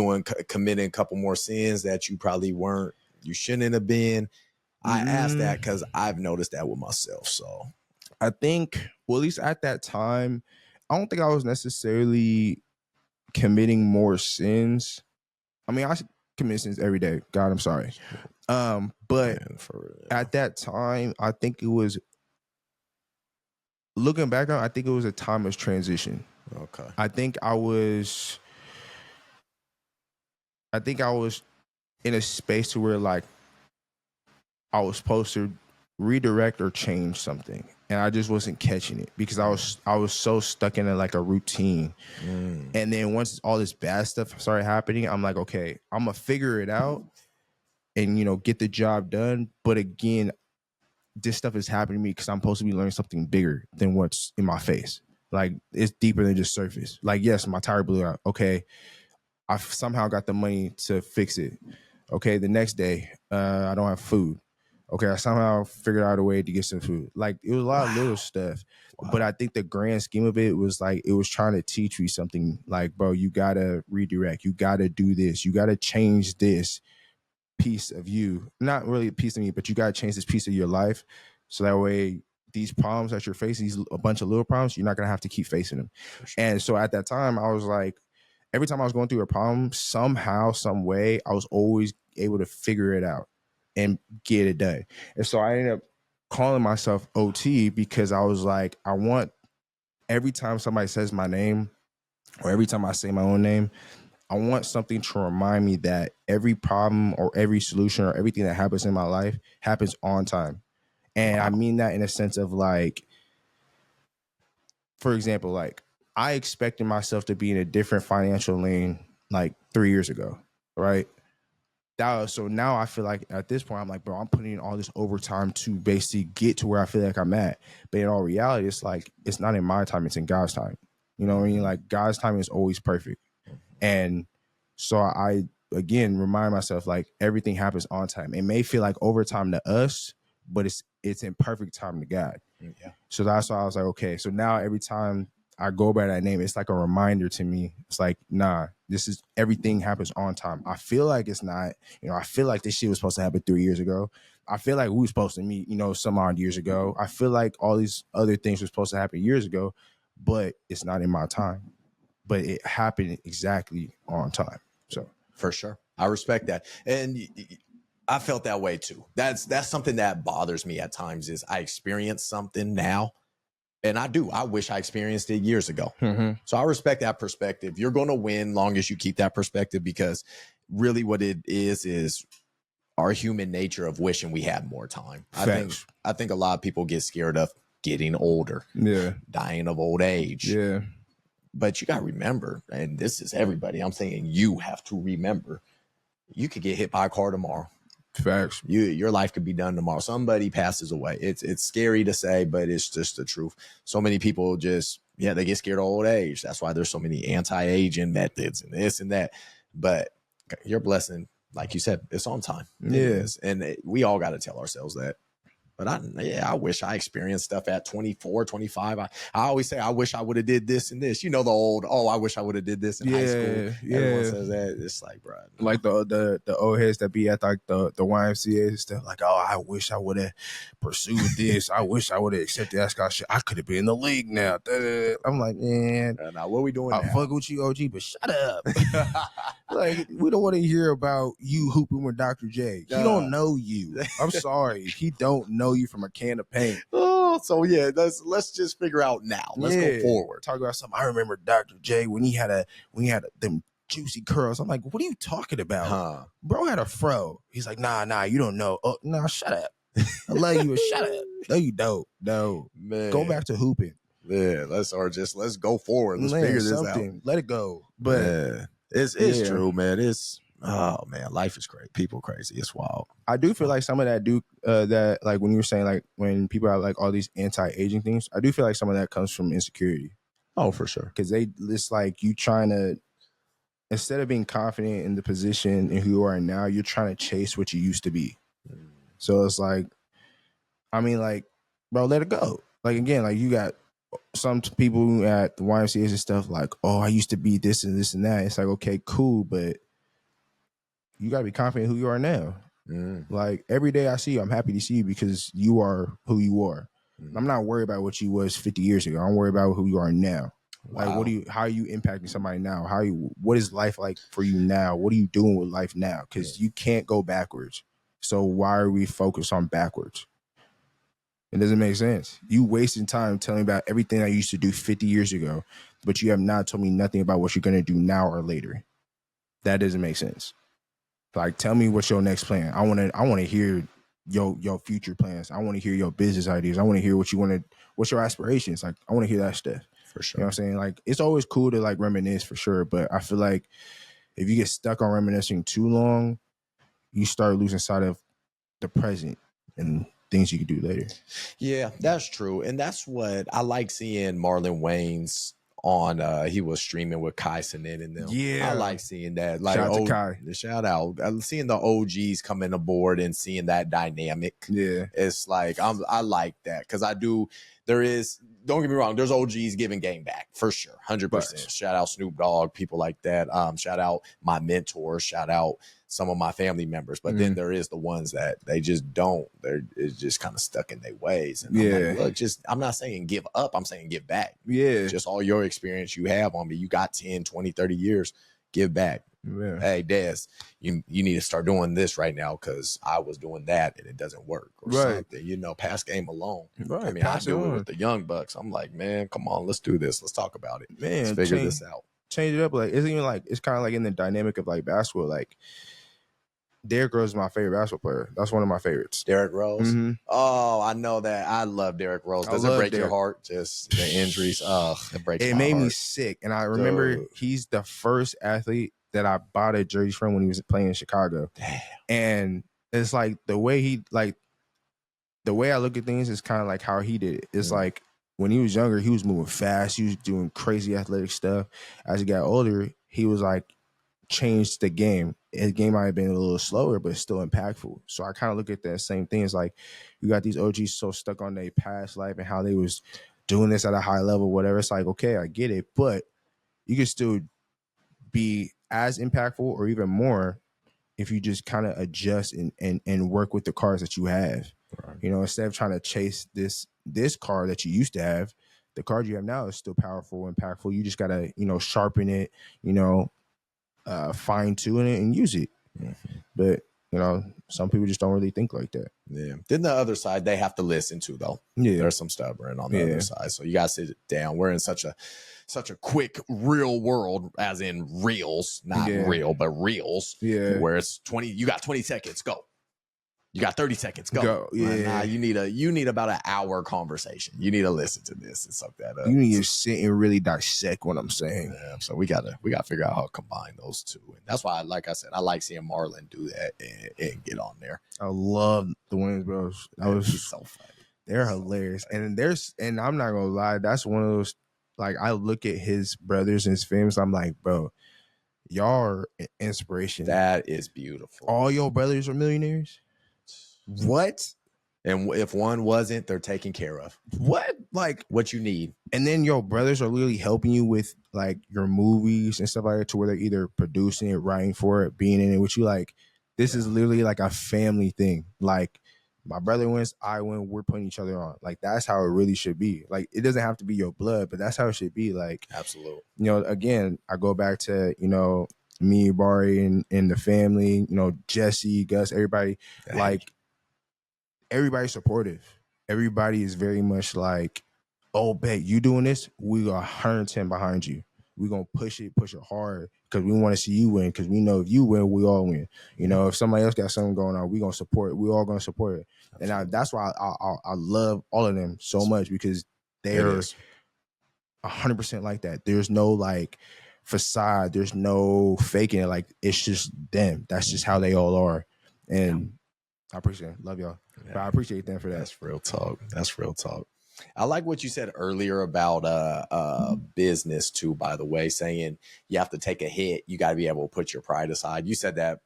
committing a couple more sins that you probably weren't, you shouldn't have been? I asked that because I've noticed that with myself. So I think, well, at least at that time, I don't think I was necessarily committing more sins. I mean, I commit sins every day. God, I'm sorry. But at that time, I think it was, looking back on, I think it was a time of transition. Okay. I think I was in a space to where, like, I was supposed to redirect or change something, and I just wasn't catching it because I was so stuck in like a routine. And then once all this bad stuff started happening, I'm like, okay, I'm gonna figure it out and, you know, get the job done. But again, this stuff is happening to me because I'm supposed to be learning something bigger than what's in my face. Like, it's deeper than just surface. Like, yes, my tire blew out. Okay, I somehow got the money to fix it. Okay, the next day, I don't have food. Okay, I somehow figured out a way to get some food. Like, it was a lot of little stuff. But I think the grand scheme of it was like, it was trying to teach me something. Like, bro, you gotta redirect. You gotta do this. You gotta change this piece of you. Not really a piece of me, but you gotta change this piece of your life. So that way, these problems that you're facing, a bunch of little problems, you're not gonna have to keep facing them. And so at that time, I was like, every time I was going through a problem, somehow, some way, I was always able to figure it out and get it done. And so I ended up calling myself OT because I was like, I want every time somebody says my name or every time I say my own name, I want something to remind me that every problem or every solution or everything that happens in my life happens on time. And I mean that in a sense of like, for example, like I expected myself to be in a different financial lane like 3 years ago, right? So now I feel like at this point, I'm like, bro, I'm putting in all this overtime to basically get to where I feel like I'm at. But in all reality, it's like, it's not in my time, it's in God's time. You know what I mean? Like God's time is always perfect. And so I, again, remind myself like everything happens on time. It may feel like overtime to us, but it's in perfect time to God. Yeah. So that's why I was like, okay. So now every time I go by that name, it's like a reminder to me. It's like, nah, this is everything happens on time. I feel like it's not, I feel like this shit was supposed to happen 3 years ago. I feel like we were supposed to meet, some odd years ago. I feel like all these other things were supposed to happen years ago, but it's not in my time. But it happened exactly on time. So for sure, I respect that, and I felt that way too. That's something that bothers me at times. Is I experience something now, and I wish I experienced it years ago. Mm-hmm. So I respect that perspective. You're going to win long as you keep that perspective, because really what it is our human nature of wishing we had more time. Facts. I think a lot of people get scared of getting older, dying of old age. Yeah. But you got to remember, and this is everybody, I'm saying you have to remember, you could get hit by a car tomorrow. Facts. Your life could be done tomorrow. Somebody passes away. It's scary to say, but it's just the truth. So many people they get scared of old age. That's why there's so many anti-aging methods and this and that. But your blessing, like you said, it's on time. Yeah. And we all got to tell ourselves that. But I wish I experienced stuff at 24, 25. I always say, I wish I would have did this and this. The old, I wish I would have did this in high school. Yeah. Everyone says that. It's like, bro. Like the old heads that be at like the YMCA and stuff. Like, I wish I would have pursued this. I wish I would have accepted that scholarship. I could have been in the league now. I'm like, man. Now what are we doing now? I fuck with you, OG, but shut up. Like, we don't want to hear about you hooping with Dr. J. He don't know you. I'm sorry. He don't know you from a can of paint. Oh, so yeah, let's just figure out now. Let's go forward. Talk about something. I remember Dr. J when he had them juicy curls. I'm like, what are you talking about? Bro had a fro. He's like, nah, you don't know. Oh, nah, shut up. I love you, but shut up. No, you don't. No, man. Go back to hooping. Yeah, let's go forward. Let's figure this out. Let it go. But it's true, man. Life is crazy. People crazy. It's wild. I do feel like some of that that like when you were saying like when people have like all these anti-aging things, I do feel like some of that comes from insecurity. Oh, for sure. Because it's like you trying to, instead of being confident in the position and who you are now, you're trying to chase what you used to be. So it's like, I mean, like, bro, let it go. Like, again, like you got some people at the YMCAs and stuff like, oh, I used to be this and this and that. It's like, okay, cool, but you got to be confident who you are now. Like, every day I see you, I'm happy to see you because you are who you are. I'm not worried about what you was 50 years ago. I'm worried about who you are now. Wow. Like, how are you impacting somebody now? What is life like for you now? What are you doing with life now? Because you can't go backwards. So why are we focused on backwards? It doesn't make sense. You wasting time telling me about everything I used to do 50 years ago, but you have not told me nothing about what you're going to do now or later. That doesn't make sense. Like, tell me what's your next plan. I want to hear your future plans. I want to hear your business ideas. I want to hear what's your aspirations. Like, I want to hear that stuff. For sure. You know what I'm saying? Like, it's always cool to like reminisce for sure, but I feel like if you get stuck on reminiscing too long, you start losing sight of the present and things you can do later. Yeah, that's true. And that's what I like seeing Marlon Wayne's on. He was streaming with Kai Cenat and them. Yeah. I like seeing that. Like, shout out to Kai. Shout out. Seeing the OGs coming aboard and seeing that dynamic. Yeah. It's like, I like that. Cause don't get me wrong. There's OGs giving game back for sure. 100%. But Shout out Snoop Dogg, people like that. Shout out my mentors. Shout out some of my family members. But then there is the ones that they just don't. It's just kind of stuck in their ways. And I'm like, look, I'm not saying give up. I'm saying give back. Yeah. Just all your experience you have on me. You got 10, 20, 30 years. Give back. Yeah. Hey, Des, you need to start doing this right now because I was doing that and it doesn't work or something. You know, pass game alone. Right. I mean, I do it with the young bucks. I'm like, man, come on, let's do this. Let's talk about it. Man, let's figure this out. Change it up. Like it's even like it's kind of like in the dynamic of like basketball. Like Derrick Rose is my favorite basketball player. That's one of my favorites. Derrick Rose. Mm-hmm. Oh, I know that. I love Derrick Rose. Does it break your heart? Just the injuries. Oh, it breaks. It made me sick. And I remember he's the first athlete that I bought a jersey from when he was playing in Chicago. Damn. And it's like the way I look at things is kind of like how he did it. It's like when he was younger, he was moving fast. He was doing crazy athletic stuff. As he got older, he was like changed the game. His game might have been a little slower, but it's still impactful. So I kind of look at that same thing. It's like you got these OGs so stuck on their past life and how they was doing this at a high level, whatever. It's like, okay, I get it, but you can still be as impactful or even more if you just kind of adjust and work with the cards that you have. Right. You know, instead of trying to chase this card that you used to have, the card you have now is still powerful, impactful. You just gotta, sharpen it, fine tune it and use it. Mm-hmm. But some people just don't really think like that. Yeah. Then the other side, they have to listen to though. Yeah. There's some stubborn on the other side. So you gotta sit down. We're in such a quick real world, as in reels, not real, but reels. Yeah. Where it's 20, you got 20 seconds, go. You got 30 seconds, go. Yeah. You need about an hour conversation. You need to listen to this and suck that up. You need to sit and really dissect what I'm saying. Yeah, so we gotta figure out how to combine those two. And that's why, like I said, I like seeing Marlon do that and get on there. I love the Wayans Bros. That was so funny. They're hilarious. And I'm not gonna lie, that's one of those, like, I look at his brothers and his family, I'm like, bro, y'all are an inspiration. That is beautiful. All your brothers are millionaires? What? And if one wasn't, they're taken care of. What? Like what you need. And then your brothers are literally helping you with like your movies and stuff like that, to where they're either producing it, writing for it, being in it with you. Like, this is literally like a family thing. Like, my brother wins, I win, we're putting each other on. Like, that's how it really should be. Like, it doesn't have to be your blood, but that's how it should be. Like, absolutely. Again, I go back to, me, Barry, and the family, Jesse, Gus, everybody. Dang. Like, everybody's supportive. Everybody is very much like, oh, bet you doing this, we got 110 behind you. We're going to push it hard because we want to see you win, because we know if you win, we all win. If somebody else got something going on, we're going to support it. We're all going to support it. Absolutely. And that's why I love all of them so much, because they're 100% like that. There's no like facade. There's no faking it. Like, it's just them. That's just how they all are. And I appreciate it. Love y'all. Yeah. But I appreciate them for that. That's real talk. I like what you said earlier about business too, by the way, saying you have to take a hit. You got to be able to put your pride aside. You said that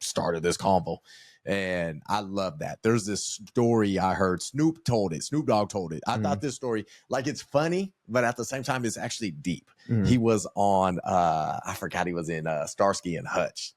started this convo. And I love that. There's this story I heard. Snoop Dogg told it. I thought this story, like, it's funny, but at the same time, it's actually deep. He was on, I forgot, he was in Starsky and Hutch.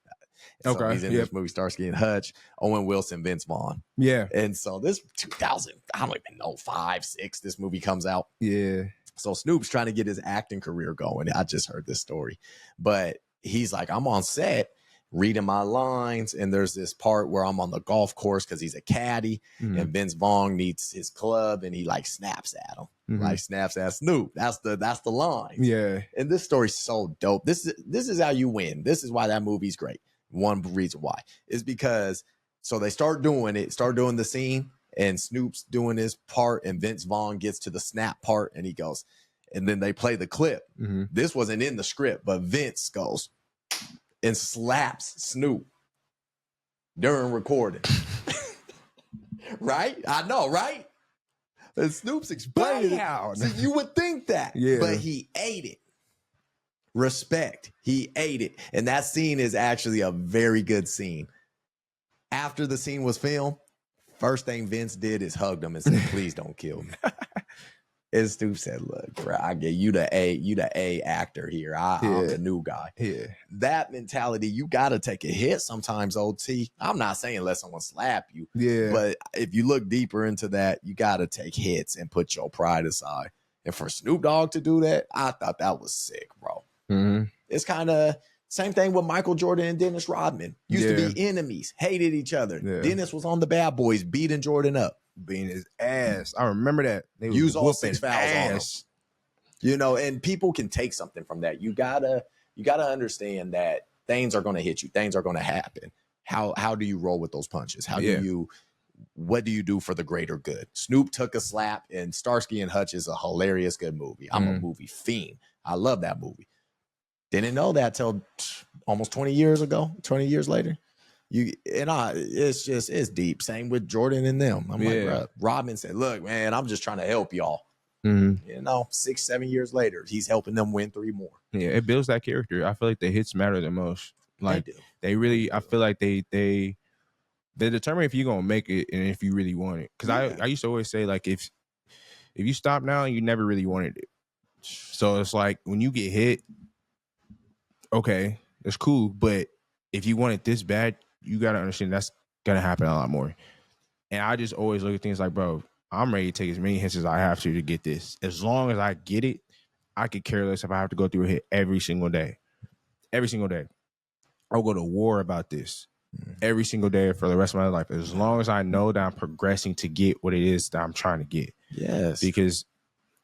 So okay. He's in this movie, Starsky and Hutch, Owen Wilson, Vince Vaughn. Yeah. And so this 2000, I don't even know, 5, 6, this movie comes out. Yeah. So Snoop's trying to get his acting career going. I just heard this story. But he's like, I'm on set reading my lines, and there's this part where I'm on the golf course because he's a caddy, and Vince Vaughn needs his club, and he like snaps at him. Like, snaps at Snoop. That's the line. Yeah. And this story's so dope. This is how you win. This is why that movie's great. One reason why is because, so they start doing the scene, and Snoop's doing his part, and Vince Vaughn gets to the snap part, and he goes, and then they play the clip. This wasn't in the script, but Vince goes and slaps Snoop during recording. Right? I know, right? And Snoop's explaining it. So you would think that, but he ate it. Respect. He ate it. And that scene is actually a very good scene. After the scene was filmed, first thing Vince did is hugged him and said, please don't kill me. And Snoop said, "Look, bro, I get you the A actor here. I'm the new guy." Yeah. That mentality, you got to take a hit sometimes, OT. I'm not saying let someone slap you, Yeah. but if you look deeper into that, you got to take hits and put your pride aside. And for Snoop Dogg to do that, I thought that was sick, bro. Mm-hmm. It's kind of same thing with Michael Jordan and Dennis Rodman. Used to be enemies, hated each other. Yeah. Dennis was on the Bad Boys, beating Jordan up. Beating his ass. I remember that. They use all 6 fouls on him. You know, and people can take something from that. You gotta understand that things are gonna hit you, things are gonna happen. How do you roll with those punches? What do you do for the greater good? Snoop took a slap, and Starsky and Hutch is a hilarious good movie. I'm a movie fiend. I love that movie. Didn't know that till almost 20 years ago, 20 years later. It's deep. Same with Jordan and them. I'm like, bro, Rodman said, "Look, man, I'm just trying to help y'all." You know, 6-7 years later, he's helping them win 3 more. Yeah, it builds that character. I feel like the hits matter the most. Like they really, I feel like they determine if you're gonna make it and if you really want it. Because I used to always say, like, if you stop now, you never really wanted it. So it's like when you get hit, okay, it's cool. But if you want it this bad, you gotta understand that's gonna happen a lot more. And I just always look at things like, bro, I'm ready to take as many hits as I have to get this. As long as I get it, I could care less if I have to go through a hit every single day. Every single day. I'll go to war about this every single day for the rest of my life. As long as I know that I'm progressing to get what it is that I'm trying to get. Yes. Because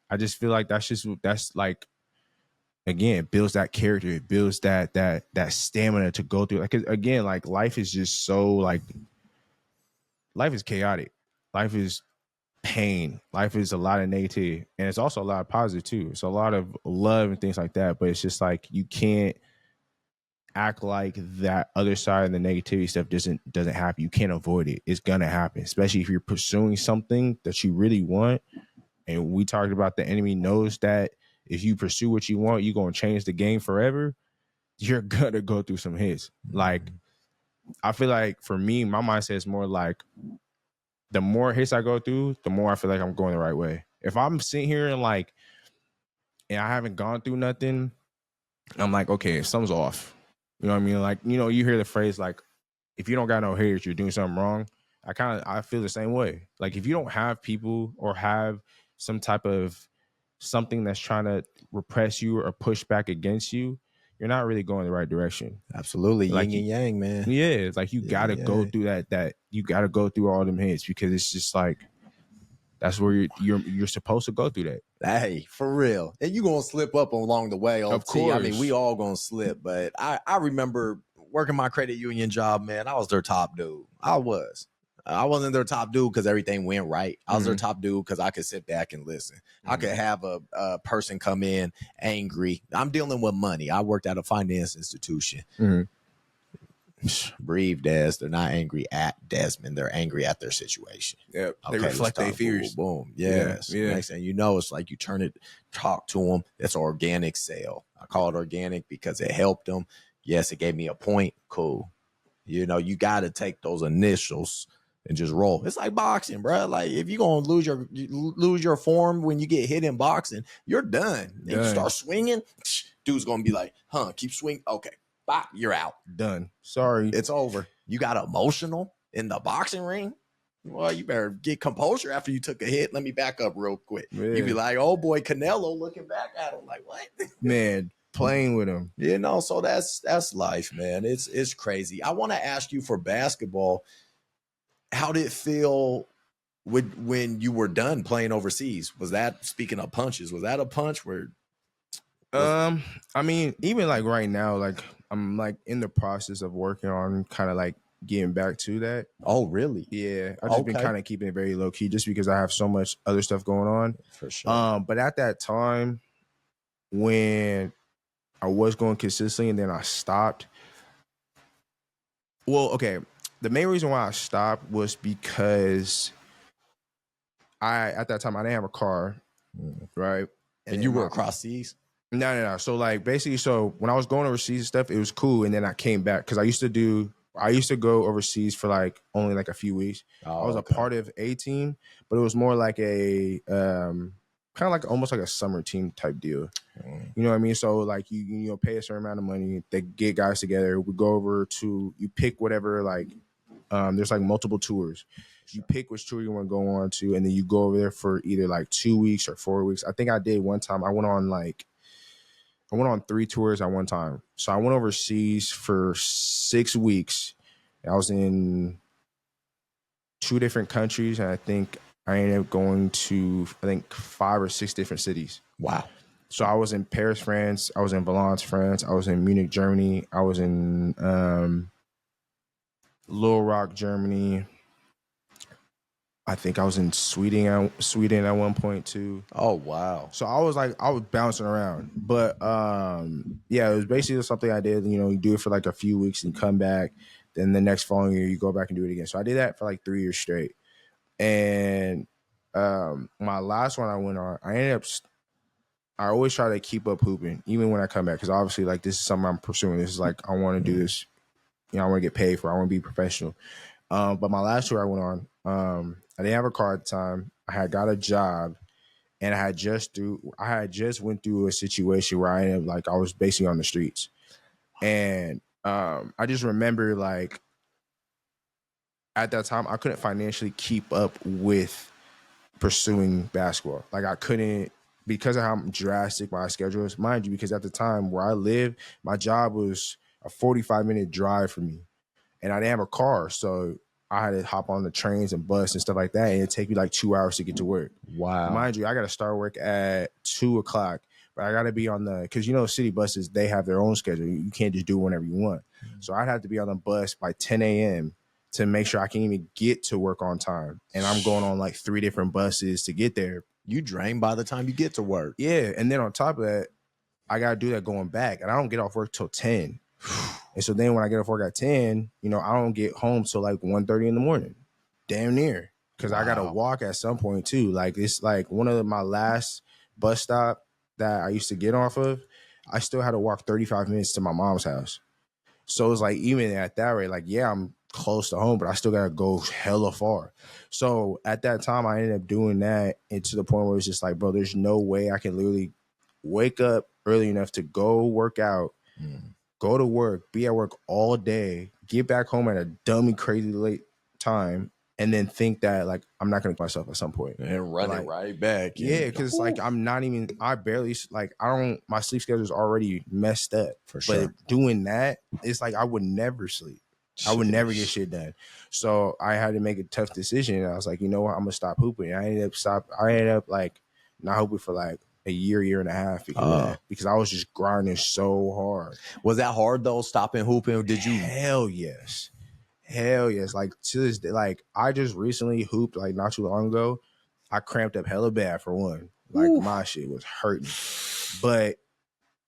I just feel like that's like, again, it builds that character. It builds that stamina to go through. Like, again, like life is just so like, life is chaotic. Life is pain. Life is a lot of negativity, and it's also a lot of positive too. It's a lot of love and things like that. But it's just like you can't act like that other side of the negativity stuff doesn't happen. You can't avoid it. It's gonna happen, especially if you're pursuing something that you really want. And we talked about the enemy knows that if you pursue what you want, you're gonna change the game forever. You're gonna go through some hits. Like, I feel like for me, my mindset is more like, the more hits I go through, the more I feel like I'm going the right way. If I'm sitting here and I haven't gone through nothing, I'm like, okay, something's off. You know what I mean? Like, you know, you hear the phrase like, if you don't got no haters, you're doing something wrong. I feel the same way. Like, if you don't have people or have some type of something that's trying to repress you or push back against you, you're not really going the right direction. Absolutely. Like, yin and yang, man. Yeah. It's like you gotta go through that you gotta go through all them hits, because it's just like, that's where you're supposed to go through that. Hey, for real. And you're going to slip up along the way. Of course. I mean, we all going to slip. But I remember working my credit union job, man. I was their top dude. I wasn't their top dude because everything went right. I was their top dude because I could sit back and listen. I could have a person come in angry. I'm dealing with money. I worked at a finance institution. Breathe, Des. They're not angry at Desmond. They're angry at their situation. Yep. They reflect their fears. Boom. Yes. Yeah. Next thing you know, it's like you talk to them. It's an organic sale. I call it organic because it helped them. Yes, it gave me a point. Cool. You know, you got to take those initials and just roll. It's like boxing, bro. Like, if you're going to lose your form when you get hit in boxing, you're done. And you start swinging, dude's going to be like, keep swinging. Okay. Bop, you're out. Done. Sorry. It's over. You got emotional in the boxing ring? Well, you better get composure after you took a hit. Let me back up real quick. Yeah. You be like, oh boy, Canelo, looking back at him like, what? Man, playing with him. You know, so that's life, man. It's crazy. I want to ask you for basketball, how did it feel when you were done playing overseas? Was that, speaking of punches, was that a punch where? I mean, even like right now, like I'm like in the process of working on kind of like getting back to that. Oh, really? Yeah. I've just been kind of keeping it very low key just because I have so much other stuff going on. For sure. But at that time when I was going consistently and then I stopped. Well, okay. The main reason why I stopped was because at that time I didn't have a car. Right. And you were across seas? No. So like basically, when I was going overseas and stuff, it was cool. And then I came back because I used to go overseas for like only like a few weeks. I was a part of a team, but it was more like a kind of like almost like a summer team type deal. You know what I mean? So like you pay a certain amount of money. They get guys together. We go over to you pick whatever like there's like multiple tours. You pick which tour you want to go on to, and then you go over there for either like 2 weeks or 4 weeks. I think I did one time. I went on 3 tours at one time. So I went overseas for 6 weeks. I was in 2 different countries, and I think I ended up going to 5 or 6 different cities. Wow. So I was in Paris, France. I was in Valence, France. I was in Munich, Germany. I was in Little Rock, Germany. I think I was in Sweden at one point too. Oh wow! So I was bouncing around, but yeah, it was basically something I did. You know, you do it for like a few weeks and come back. Then the next following year, you go back and do it again. So I did that for like 3 years straight. And my last one I went on, I always try to keep up hooping, even when I come back, because obviously, like, this is something I'm pursuing. This is like I want to do this. You know, I want to get paid for. I want to be professional. But my last tour I went on, I didn't have a car at the time. I had got a job, and I had just went through a situation where I was basically on the streets, and I just remember like at that time I couldn't financially keep up with pursuing basketball. Like I couldn't, because of how drastic my schedule is, mind you, because at the time where I lived, my job was a 45-minute drive for me, and I didn't have a car, so I had to hop on the trains and bus and stuff like that, and it'd take me like 2 hours to get to work. Wow. Mind you, I got to start work at 2:00, but I got to be on because city buses, they have their own schedule. You can't just do whenever you want. So I'd have to be on the bus by 10 a.m. to make sure I can even get to work on time. And I'm going on like 3 different buses to get there. You drained by the time you get to work. Yeah, and then on top of that, I got to do that going back, and I don't get off work till 10. And so then when I get off work at 10, I don't get home till like 1:30 in the morning, damn near, because I got to walk at some point too. Like it's like one of my last bus stop that I used to get off of, I still had to walk 35 minutes to my mom's house. So it's like, even at that rate, like, yeah, I'm close to home, but I still got to go hella far. So at that time, I ended up doing that, and to the point where it's just like, bro, there's no way I can literally wake up early enough to go work out, go to work, be at work all day, get back home at a dummy crazy late time, and then think that like I'm not gonna myself at some point and run it right back. Yeah, because like my sleep schedule is already messed up for sure. But doing that, it's like I would never sleep. I would never get shit done. So I had to make a tough decision, and I was like, you know what, I'm gonna stop hooping. And I ended up like not hooping for like a year and a half because I was just grinding so hard. Was that hard though, stopping hooping? Did you? Hell yes. Like to this day, like I just recently hooped like not too long ago. I cramped up hella bad for one. Like my shit was hurting. But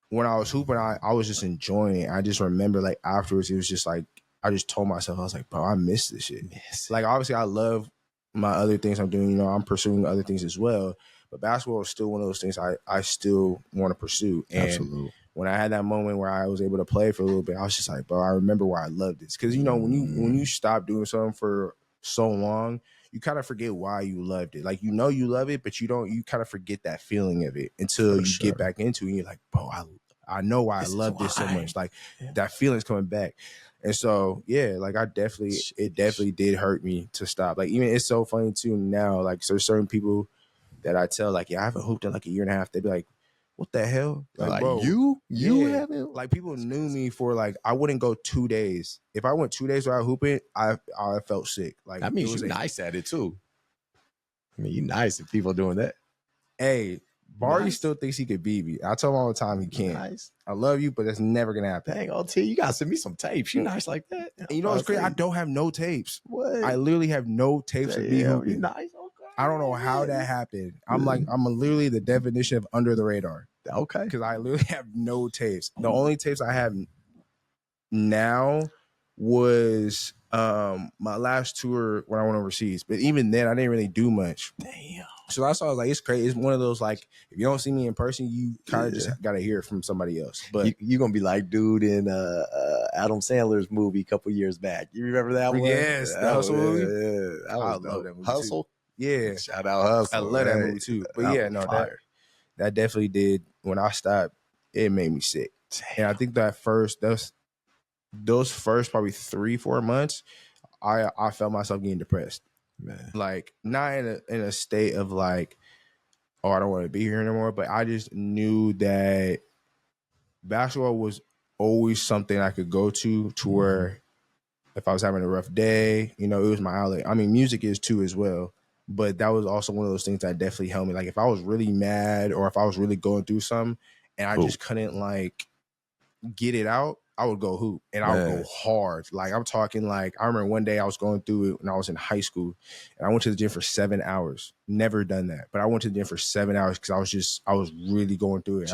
when I was hooping, I was just enjoying it. I just remember like afterwards, it was just like I just told myself, I was like, bro, I miss this shit. Like obviously I love my other things I'm doing, I'm pursuing other things as well. But basketball is still one of those things I still want to pursue. And absolutely. When I had that moment where I was able to play for a little bit, I was just like, bro, I remember why I loved this. Because, when you stop doing something for so long, you kind of forget why you loved it. Like, you love it, but you kind of forget that feeling of it until you get back into it. And you're like, bro, I know why I love this so much. Like, that feeling's coming back. And so, yeah, like it definitely did hurt me to stop. Like, even it's so funny too now. Like, so certain people that I tell, like, yeah, I haven't hooped in like a year and a half. They'd be like, what the hell? Like bro, you haven't? Like, people knew me for like, I wouldn't go 2 days. If I went 2 days without hooping, I felt sick. Like, that means you're nice at it too. I mean, you're nice if people doing that. Hey, Barry still thinks he could beat me. I tell him all the time he can't. Nice. I love you, but that's never gonna happen. Dang, OT, you gotta send me some tapes. You nice like that. And you know what's crazy? I don't have no tapes. What? I literally have no tapes of me hooping. You nice. Okay. I don't know how that happened. I'm literally the definition of under the radar. Okay. Because I literally have no tapes. The only tapes I have now was my last tour when I went overseas. But even then, I didn't really do much. Damn. So that's why I was like, it's crazy. It's one of those, like, if you don't see me in person, you kind of just got to hear it from somebody else. But you're going to be like dude in Adam Sandler's movie a couple years back. You remember that one? Yes. The Hustle movie? Yeah. I love that movie. Hustle? Too. Yeah. Shout out Hustle. I love that man. movie too. But That yeah, was no, fire. that definitely did. When I stopped, it made me sick. And I think those first probably 3-4 months, I felt myself getting depressed. Man. Like not in a state of like, oh, I don't want to be here anymore. But I just knew that basketball was always something I could go to where if I was having a rough day, it was my outlet. I mean, music is too as well. But that was also one of those things that definitely helped me. Like if I was really mad or if I was really going through something and I just couldn't like get it out, I would go hoop and I would go hard. Like I'm talking like I remember one day I was going through it when I was in high school and I went to the gym for 7 hours. Never done that. But I went to the gym for 7 hours because I was really going through it.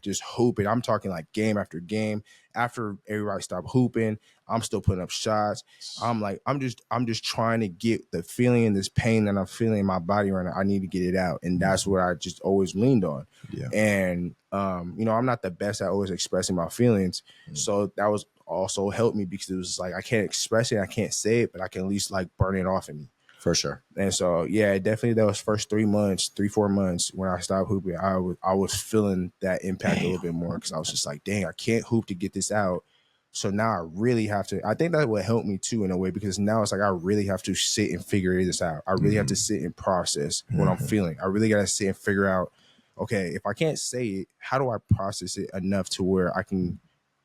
Just hooping. I'm talking like game after game. After everybody stopped hooping, I'm still putting up shots. I'm just trying to get the feeling and this pain that I'm feeling in my body right now. I need to get it out. And that's what I just always leaned on. Yeah. And I'm not the best at always expressing my feelings. So that was also helped me because it was like I can't express it, I can't say it, but I can at least like burn it off in me. For sure. And so yeah, definitely those first 3-4 months when I stopped hooping, I was feeling that impact a little bit more because I was just like, dang, I can't hoop to get this out. So now I really have to. I think that would help me too in a way because now it's like I really have to sit and figure this out. I really have to sit and process what I'm feeling. I really got to sit and figure out, okay, if I can't say it, how do I process it enough to where I can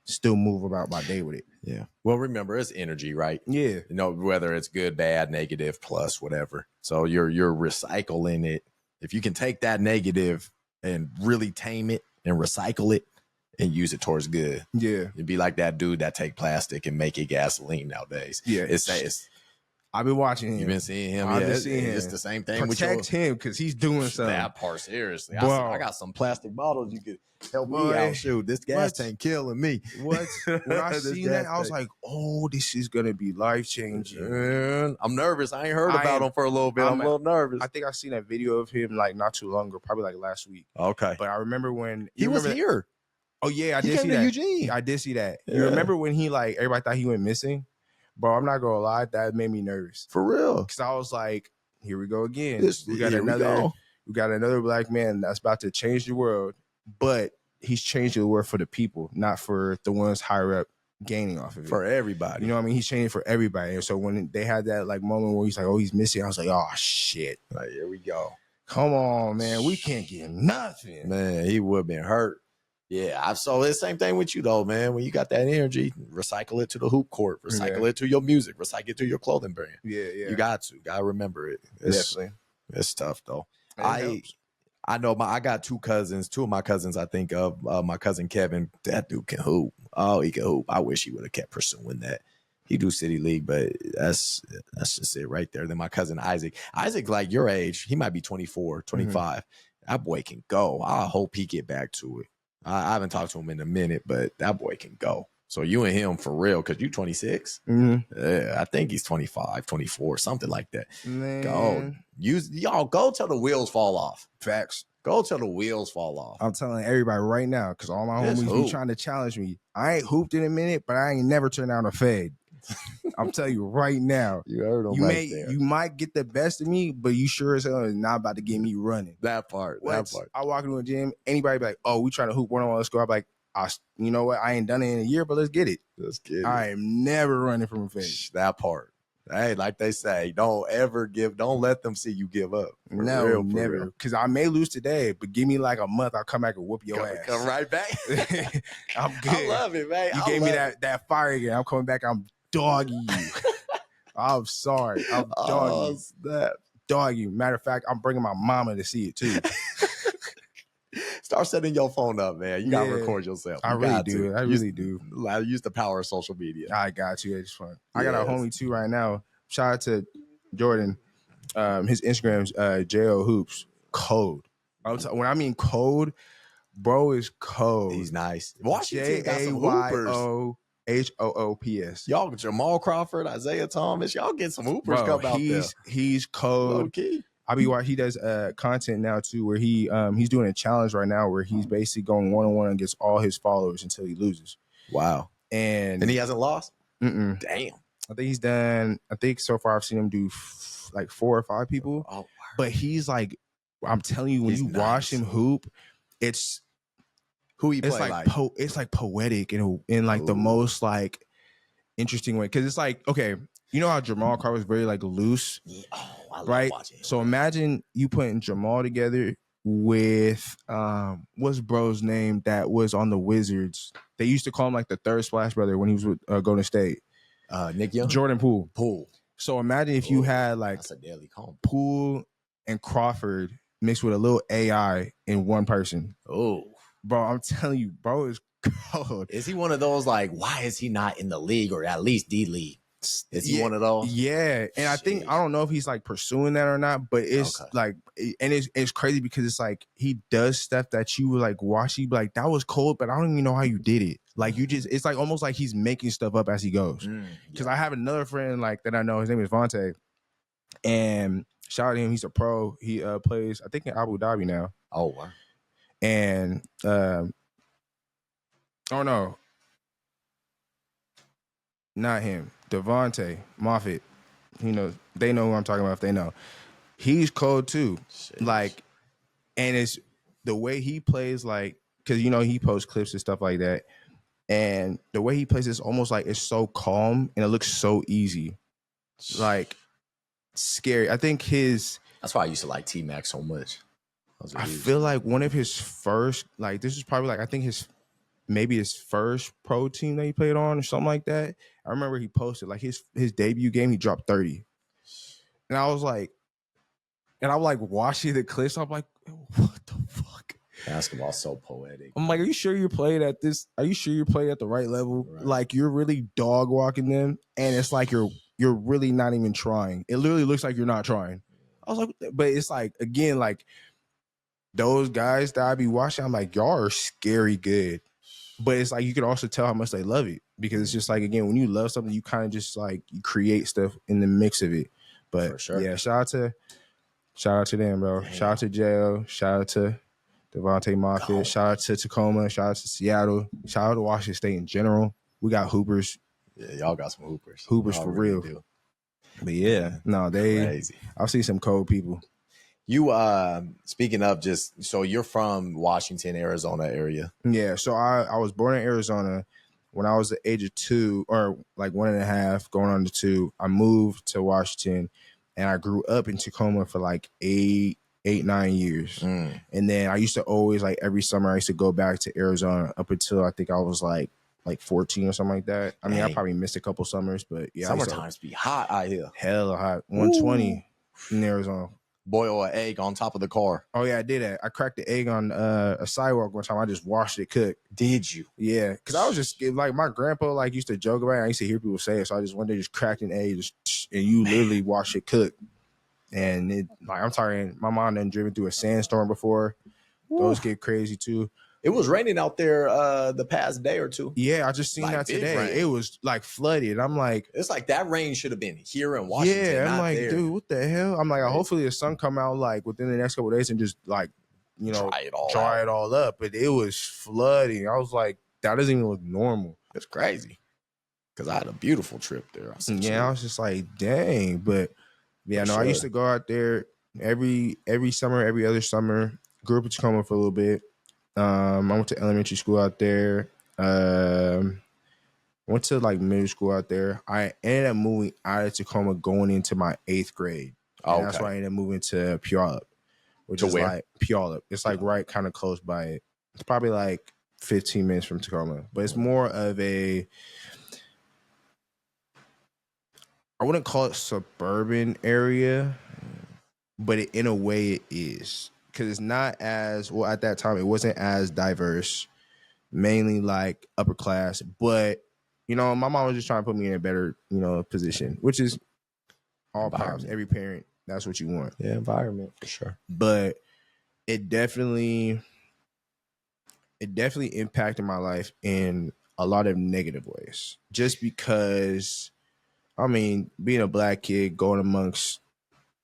still move about my day with it? Yeah. Well, remember, it's energy, right? Yeah. Whether it's good, bad, negative, plus, whatever. So you're recycling it. If you can take that negative and really tame it and recycle it and use it towards good. Yeah. It'd be like that dude that take plastic and make it gasoline nowadays. Yeah. It's I've been watching him. You've been seeing him. I've Yeah, been seeing him. It's the same thing. Protect him because he's doing something. That part, seriously. Bro. I got some plastic bottles you could help me out. Shoot, this gas tank killing me. What? When I seen that, I was like, oh, this is going to be life-changing. I'm nervous. I ain't heard about him for a little bit. I'm a little nervous. I think I seen a video of him like not too long ago, probably like last week. Okay. But I remember when... He was here. Oh, yeah, I did see that. Eugene. I did see that. Yeah. You remember when he like, everybody thought he went missing? Bro, I'm not going to lie, that made me nervous. For real. Because I was like, here we go again. We got another black man that's about to change the world, but he's changing the world for the people, not for the ones higher up gaining off of it. For everybody. You know what I mean? He's changing for everybody. And so when they had that like moment where he's like, oh, he's missing, I was like, oh, shit. Like, here we go. Come on, man. We can't get nothing. Man, he would have been hurt. Yeah, so it's the same thing with you though, man. When you got that energy, recycle it to the hoop court, recycle it to your music, recycle it to your clothing brand. Yeah. You got to remember it. Definitely. It's tough though. I know I got two of my cousins I think of. My cousin Kevin, that dude can hoop. Oh, he can hoop. I wish he would have kept pursuing that. He do city league, but that's just it right there. Then my cousin Isaac, like your age, he might be 24, 25. That boy can go. I hope he get back to it. I haven't talked to him in a minute, but that boy can go. So you and him for real, because you 26? Yeah, I think he's 25, 24, something like that. Man. Go. Y'all go till the wheels fall off. Facts. Go till the wheels fall off. I'm telling everybody right now, because all my homies be trying to challenge me. I ain't hooped in a minute, but I ain't never turned down a fade. I'm telling you right now. You heard him you might get the best of me, but you sure as hell is not about to get me running. That part. I walk into a gym, anybody be like, oh, we trying to hoop one-on-one, let's go. I'm like, you know what? I ain't done it in a year, but let's get it. I am never running from a fade. That part. Hey, like they say, don't let them see you give up. No, never. Because I may lose today, but give me like a month, I'll come back and whoop your ass. Come right back. I'm good. I love it, man. You gave me that fire again. I'm coming back, I'm dogging you. I'm sorry. I'm dogging you. Dog you. Matter of fact, I'm bringing my mama to see it too. Start setting your phone up, man. You gotta record yourself. I really do. I really do. Use the power of social media. I got you. It's fun. I got a homie too right now. Shout out to Jordan. His Instagram's JO Hoops. Cold. When I mean cold, bro is cold. He's nice. Washington got some hoopers. Hoops. Y'all get Jamal Crawford, Isaiah Thomas. Y'all get some hoopers come out there. He's cold. Low key. He does content now too, where he's doing a challenge right now where he's basically going one-on-one against all his followers until he loses. Wow. And he hasn't lost? Mm-mm. Damn. I think he's done. I think so far I've seen him do like 4 or 5 people. Oh, but he's like, I'm telling you, when you watch him hoop, it's who he play like. It's like poetic in like the most like interesting way, because it's like, okay, you know how Jamal Carr was very like loose, I love right? watching him. So imagine you putting Jamal together with what's bro's name that was on the Wizards? They used to call him like the third Splash Brother when he was with Golden State. Nick Young, Jordan Poole. Poole. So imagine if you had like that's a daily combo. Poole and Crawford mixed with a little AI in one person. Oh, bro, I'm telling you, bro is cold. Is he one of those like, why is he not in the league or at least D League? Is he one of those? Yeah, and I think, I don't know if he's like pursuing that or not, but it's like, and it's crazy because it's like he does stuff that you like watch, you be like, that was cold, but I don't even know how you did it. Like you just, it's like almost like he's making stuff up as he goes. Because I have another friend like that I know, his name is Vontae, and shout out to him, he's a pro. He plays, I think, in Abu Dhabi now. Oh wow. And oh no, not him. Devontae Moffitt. You know, they know who I'm talking about if they know. He's cold too. Jeez. Like, and it's the way he plays, like, because you know he posts clips and stuff like that. And the way he plays is almost like it's so calm and it looks so easy. Like scary. I think that's why I used to like T-Mac so much. I feel like one of his first, like, this is probably like, I think maybe his first pro team that he played on or something like that. I remember he posted like his debut game, he dropped 30. And I was like, and I'm like watching the clips, I'm like, what the fuck? Basketball's so poetic. I'm like, are you sure you're playing at this? Are you sure you're playing at the right level? Right. Like you're really dog walking them, and it's like you're really not even trying. It literally looks like you're not trying. I was like, but it's like, again, like those guys that I be watching, I'm like, y'all are scary good. But it's like you can also tell how much they love it, because it's just like, again, when you love something, you kind of just like you create stuff in the mix of it. But for sure. Yeah, shout out to them, bro. Damn. Shout out to J.O. Shout out to Devontae Moffitt. Shout out to Tacoma. Shout out to Seattle. Shout out to Washington State in general. We got hoopers. Yeah, y'all got some hoopers. Hoopers y'all for really real. Do. But yeah, no, crazy. I've seen some cold people. You speaking of, just so you're from Washington, Arizona area. Yeah, so I was born in Arizona. When I was the age of 2 or like 1.5 going on to 2, I moved to Washington, and I grew up in Tacoma for like 9 years. And then I used to always, like, every summer I used to go back to Arizona up until I think I was like 14 or something like that. I mean, I probably missed a couple summers, but yeah. Summertimes be hot out here. Hella hot. 120 in Arizona. Boil an egg on top of the car. Oh yeah, I did that. I cracked the egg on a sidewalk one time. I just watched it cook. Did you? Yeah, because I was just like, my grandpa like used to joke about it. I used to hear people say it, so I just one day just cracked an egg, and you literally watch it cook. And it, like, I'm talking, my mom done driven through a sandstorm before. Those get crazy too. It was raining out there the past day or two. Yeah, I just seen that today. Rain. It was like flooded. I'm like, it's like that rain should have been here in Washington. Yeah, I'm like, there. dude, what the hell? I'm like, hopefully the sun come out like within the next couple of days and just like, you know, dry it all up. But it was flooding. I was like, that doesn't even look normal. It's crazy. Because I had a beautiful trip there. I was just like, dang. But yeah, I used to go out there every summer, every other summer. Grew up in Tacoma for a little bit. I went to elementary school out there. Went to like middle school out there. I ended up moving out of Tacoma going into my 8th grade. Okay. That's why I ended up moving to Puyallup, which is like Puyallup. It's like right kind of close by it. It's probably like 15 minutes from Tacoma, but it's more of a, I wouldn't call it suburban area, but in a way it is. Because it's not as, well, at that time, it wasn't as diverse, mainly like upper class. But, you know, my mom was just trying to put me in a better, you know, position, which is all pops, every parent, that's what you want. Yeah, environment for sure. But it definitely impacted my life in a lot of negative ways. Just because, I mean, being a black kid, going amongst,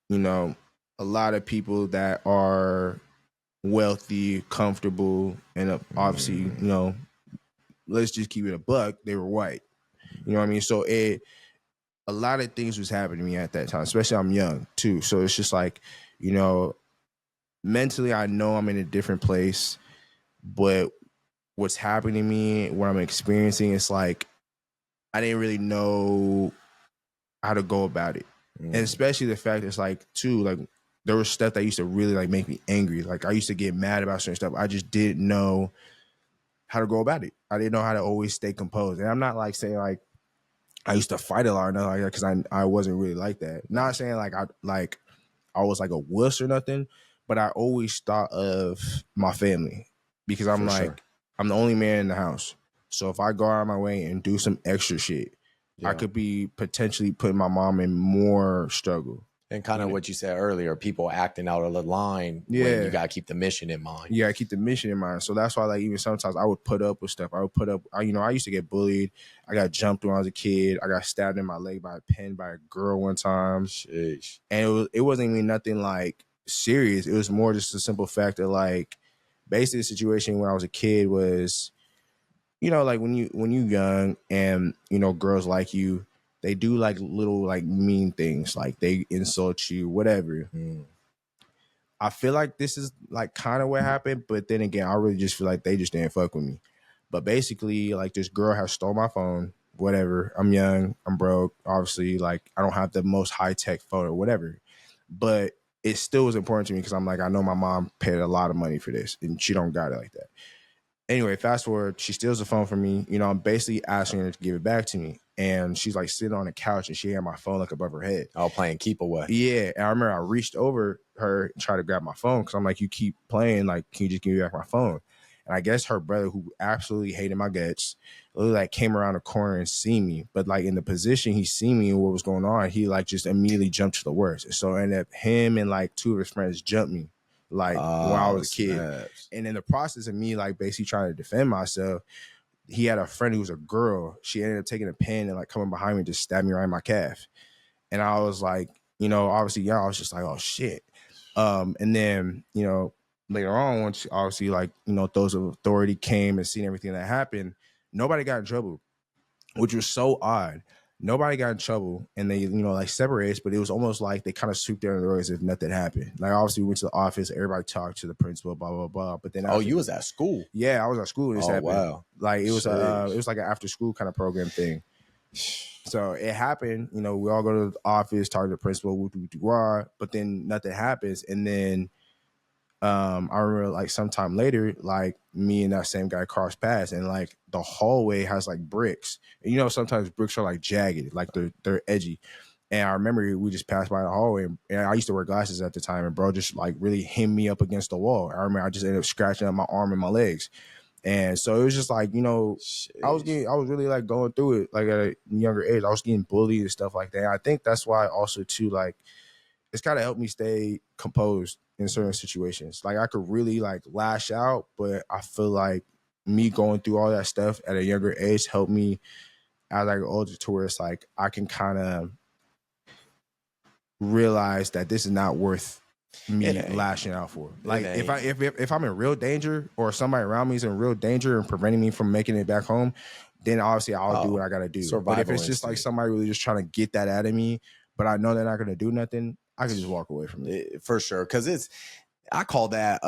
you know, a lot of people that are wealthy, comfortable, and obviously, you know, let's just keep it a buck, they were white. You know what I mean? So a lot of things was happening to me at that time, especially I'm young too. So it's just like, you know, mentally I know I'm in a different place, but what's happening to me, what I'm experiencing, it's like I didn't really know how to go about it. And especially the fact it's like too, like there was stuff that used to really like make me angry. Like I used to get mad about certain stuff. I just didn't know how to go about it. I didn't know how to always stay composed. And I'm not like saying like I used to fight a lot or nothing like that, because I wasn't really like that. Not saying like I was like a wuss or nothing, but I always thought of my family, because I'm I'm the only man in the house. So if I go out of my way and do some extra shit, I could be potentially putting my mom in more struggle. And kind of what you said earlier, people acting out of the line when you got to keep the mission in mind. You got to keep the mission in mind. So that's why, like, even sometimes I would put up with stuff. I would put up, I used to get bullied. I got jumped when I was a kid. I got stabbed in my leg by a pen by a girl one time. Sheesh. And it wasn't even nothing, like, serious. It was more just a simple fact that, like, basically the situation when I was a kid was, you know, like when you young and, you know, girls like you, they do like little like mean things, like they insult you, whatever. I feel like this is like kind of what happened, but then again, I really just feel like they just didn't fuck with me. But basically, like this girl has stole my phone, whatever. I'm young, I'm broke, obviously, like I don't have the most high-tech phone or whatever. But it still was important to me because I'm like, I know my mom paid a lot of money for this and she don't got it like that. Anyway, fast forward, she steals the phone from me. You know, I'm basically asking her to give it back to me. And she's like sitting on the couch and she had my phone like above her head. Oh, playing keep away. Yeah. And I remember I reached over her and tried to grab my phone because I'm like, you keep playing. Like, can you just give me back my phone? And I guess her brother, who absolutely hated my guts, literally like came around the corner and see me. But like in the position he seen me and what was going on, he like just immediately jumped to the worst. And so ended up him and like two of his friends jumped me. Like when I was a kid. And in the process of me like basically trying to defend myself, he had a friend who was a girl. She ended up taking a pen and like coming behind me and just stabbed me right in my calf. And I was like, you know, obviously, I was just like, oh shit. And then, you know, later on, once obviously like, you know, those of authority came and seen everything that happened, nobody got in trouble, which was so odd. Nobody got in trouble and they, you know, like separated, but it was almost like they kind of swooped down the road as if nothing happened. Like obviously we went to the office, everybody talked to the principal, blah, blah, blah. But then you was at school? Yeah, I was at school when this happened. Wow. Like it was like an after school kind of program thing. So it happened, you know, we all go to the office, talk to the principal, but then nothing happens. And then I remember like sometime later, like me and that same guy crossed paths and like the hallway has like bricks. And you know, sometimes bricks are like jagged, like they're edgy. And I remember we just passed by the hallway and I used to wear glasses at the time and bro just like really hit me up against the wall. I remember I just ended up scratching up my arm and my legs. And so it was just like, you know, I was really like going through it like at a younger age. I was getting bullied and stuff like that. And I think that's why also too, like, it's kind of helped me stay composed in certain situations. Like I could really like lash out, but I feel like me going through all that stuff at a younger age helped me as I get older to where it's like I can kind of realize that this is not worth me lashing out for. Like if I'm in real danger or somebody around me is in real danger and preventing me from making it back home, then obviously I'll do what I gotta do. But if it's just like somebody really just trying to get that out of me, but I know they're not gonna do nothing, I can just walk away from it. For sure. Cause I call that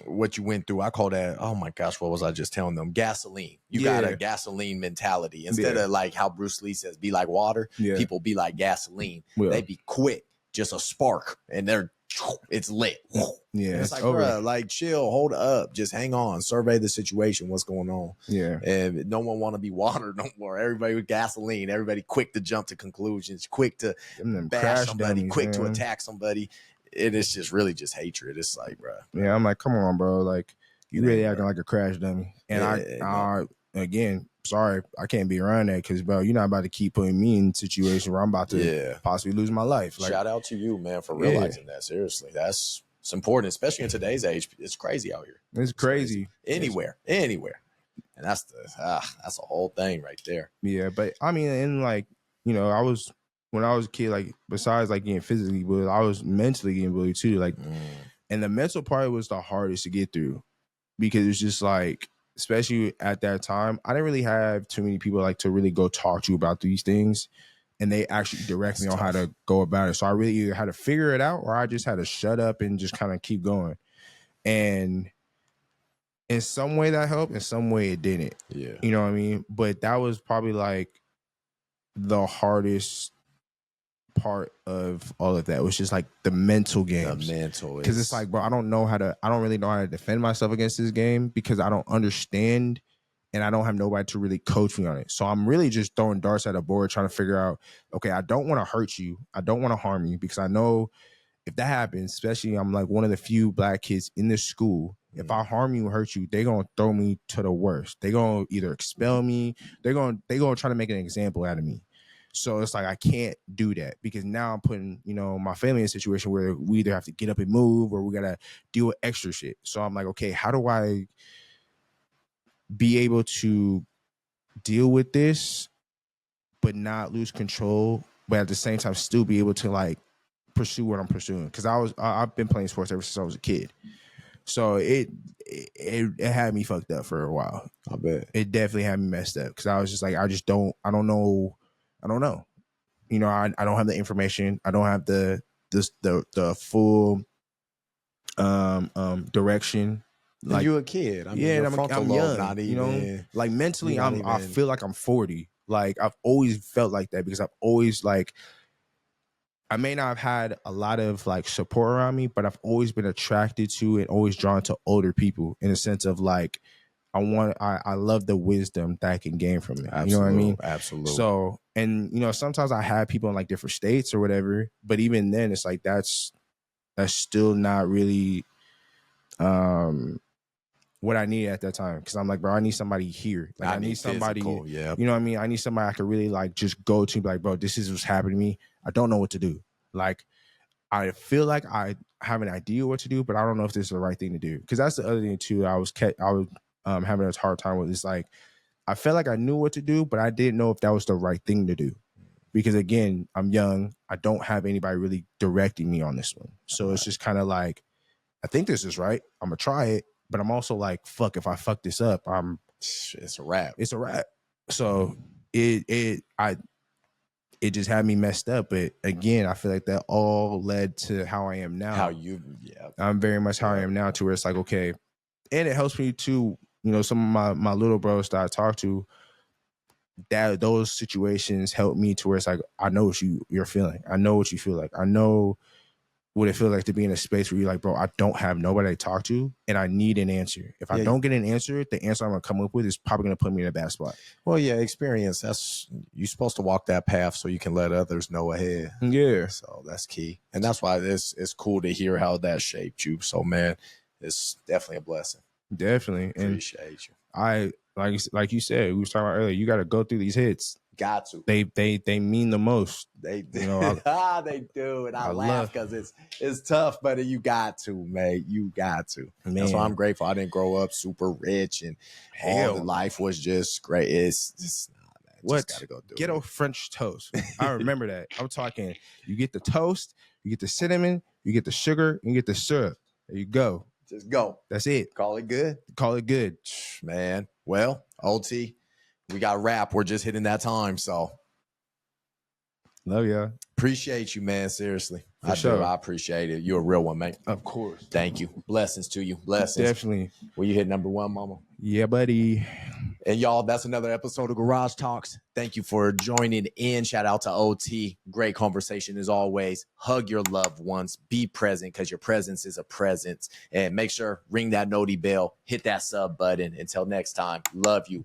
what you went through. I call that, oh my gosh, what was I just telling them? Gasoline. You got a gasoline mentality. Instead of like how Bruce Lee says, be like water, people be like gasoline. They be quick, just a spark, and it's lit. Yeah, it's like, bro, like chill, hold up, just hang on, survey the situation, what's going on. Yeah, and no one want to be water no more. Everybody with gasoline. Everybody quick to jump to conclusions, quick to bash somebody, quick to attack somebody. It is just really just hatred. It's like, bro. Yeah, I'm like, come on, bro. Like, you really acting like a crash dummy. And I again, sorry, I can't be around that because, bro, you're not about to keep putting me in situations where I'm about to possibly lose my life. Like, shout out to you, man, for realizing that. Seriously, it's important, especially in today's age. It's crazy out here. It's crazy. Anywhere. And that's a whole thing right there. Yeah, but I mean, and like, you know, when I was a kid, like besides like getting physically bullied, I was mentally getting bullied too. Like, and the mental part was the hardest to get through because it's just like, especially at that time, I didn't really have too many people like to really go talk to you about these things. and they actually direct me on tough. how to go about it. So I really either had to figure it out or I just had to shut up and just kind of keep going. And in some way that helped, in some way it didn't. Yeah. You know what I mean? But that was probably like the hardest part of all of that. It was just like the mental games. The mental, because it's like, bro, I don't really know how to defend myself against this game because I don't understand and I don't have nobody to really coach me on it. So I'm really just throwing darts at a board trying to figure out, okay, I don't want to hurt you, I don't want to harm you, because I know if that happens, especially I'm like one of the few black kids in this school, if I harm you and hurt you, they're gonna throw me to the worst. They're gonna either expel me, they're gonna try to make an example out of me. So it's like I can't do that because now I'm putting, you know, my family in a situation where we either have to get up and move or we gotta deal with extra shit. So I'm like, okay, how do I be able to deal with this but not lose control, but at the same time still be able to like pursue what I'm pursuing? Because I've been playing sports ever since I was a kid. So it had me fucked up for a while. I bet. It definitely had me messed up because I was just like, I don't know. You know, I don't have the information. I don't have the full direction. Like, you a kid. I mean, yeah, your I'm frontal lobe, young. not even, you know, like mentally, not I feel like I'm 40. Like I've always felt like that because I've always like, I may not have had a lot of like support around me, but I've always been attracted to and always drawn to older people in a sense of like, I love the wisdom that I can gain from it. Absolutely, you know what I mean? Absolutely. So, and you know, sometimes I have people in like different states or whatever, but even then it's like, that's still not really, what I needed at that time. Cause I'm like, bro, I need somebody here. Like I need somebody, yeah. you know what I mean? I need somebody I could really like just go to, be like, bro, this is what's happening to me. I don't know what to do. Like, I feel like I have an idea what to do, but I don't know if this is the right thing to do. Cause that's the other thing too. I was having a hard time with. It's like, I felt like I knew what to do, but I didn't know if that was the right thing to do. Because again, I'm young. I don't have anybody really directing me on this one. So It's just kind of like, I think this is right. I'm gonna try it. But I'm also like, fuck, if I fuck this up, it's a wrap. It's a wrap. So it just had me messed up. But again, I feel like that all led to how I am now. I'm very much how I am now, to where it's like, okay. And it helps me too, you know, some of my little bros that I talk to, that those situations help me to where it's like, I know what you're feeling. I know what you feel like. I know what it feels like to be in a space where you're like, bro, I don't have nobody to talk to and I need an answer. If I don't get an answer, the answer I'm gonna come up with is probably gonna put me in a bad spot. Well, yeah, experience. You're supposed to walk that path so you can let others know ahead. Yeah. So that's key. And that's why it's cool to hear how that shaped you. So man, it's definitely a blessing. Definitely. Appreciate you. I like you said, we were talking about earlier, you gotta go through these hits. Got to. They mean the most. They do. You know, they do. And I laugh because it's tough, but you got to, mate. You got to. Man. That's why I'm grateful. I didn't grow up super rich and all the life was just great. It's just man. What? Just gotta go do Ghetto French toast. I remember that. I'm talking, you get the toast, you get the cinnamon, you get the sugar, and you get the syrup. There you go. Just go. That's it. Call it good. Call it good. Man. Well, OT, we got rap. We're just hitting that time. So love ya. Appreciate you, man. Seriously. For sure. I appreciate it. You're a real one, mate. Of course. Thank you. Blessings to you. Blessings. Definitely. Will you hit number one, mama? Yeah, buddy. And y'all, that's another episode of Garage Talks. Thank you for joining in. Shout out to OT. Great conversation as always. Hug your loved ones. Be present because your presence is a presence. And make sure, ring that noti bell. Hit that sub button. Until next time, love you.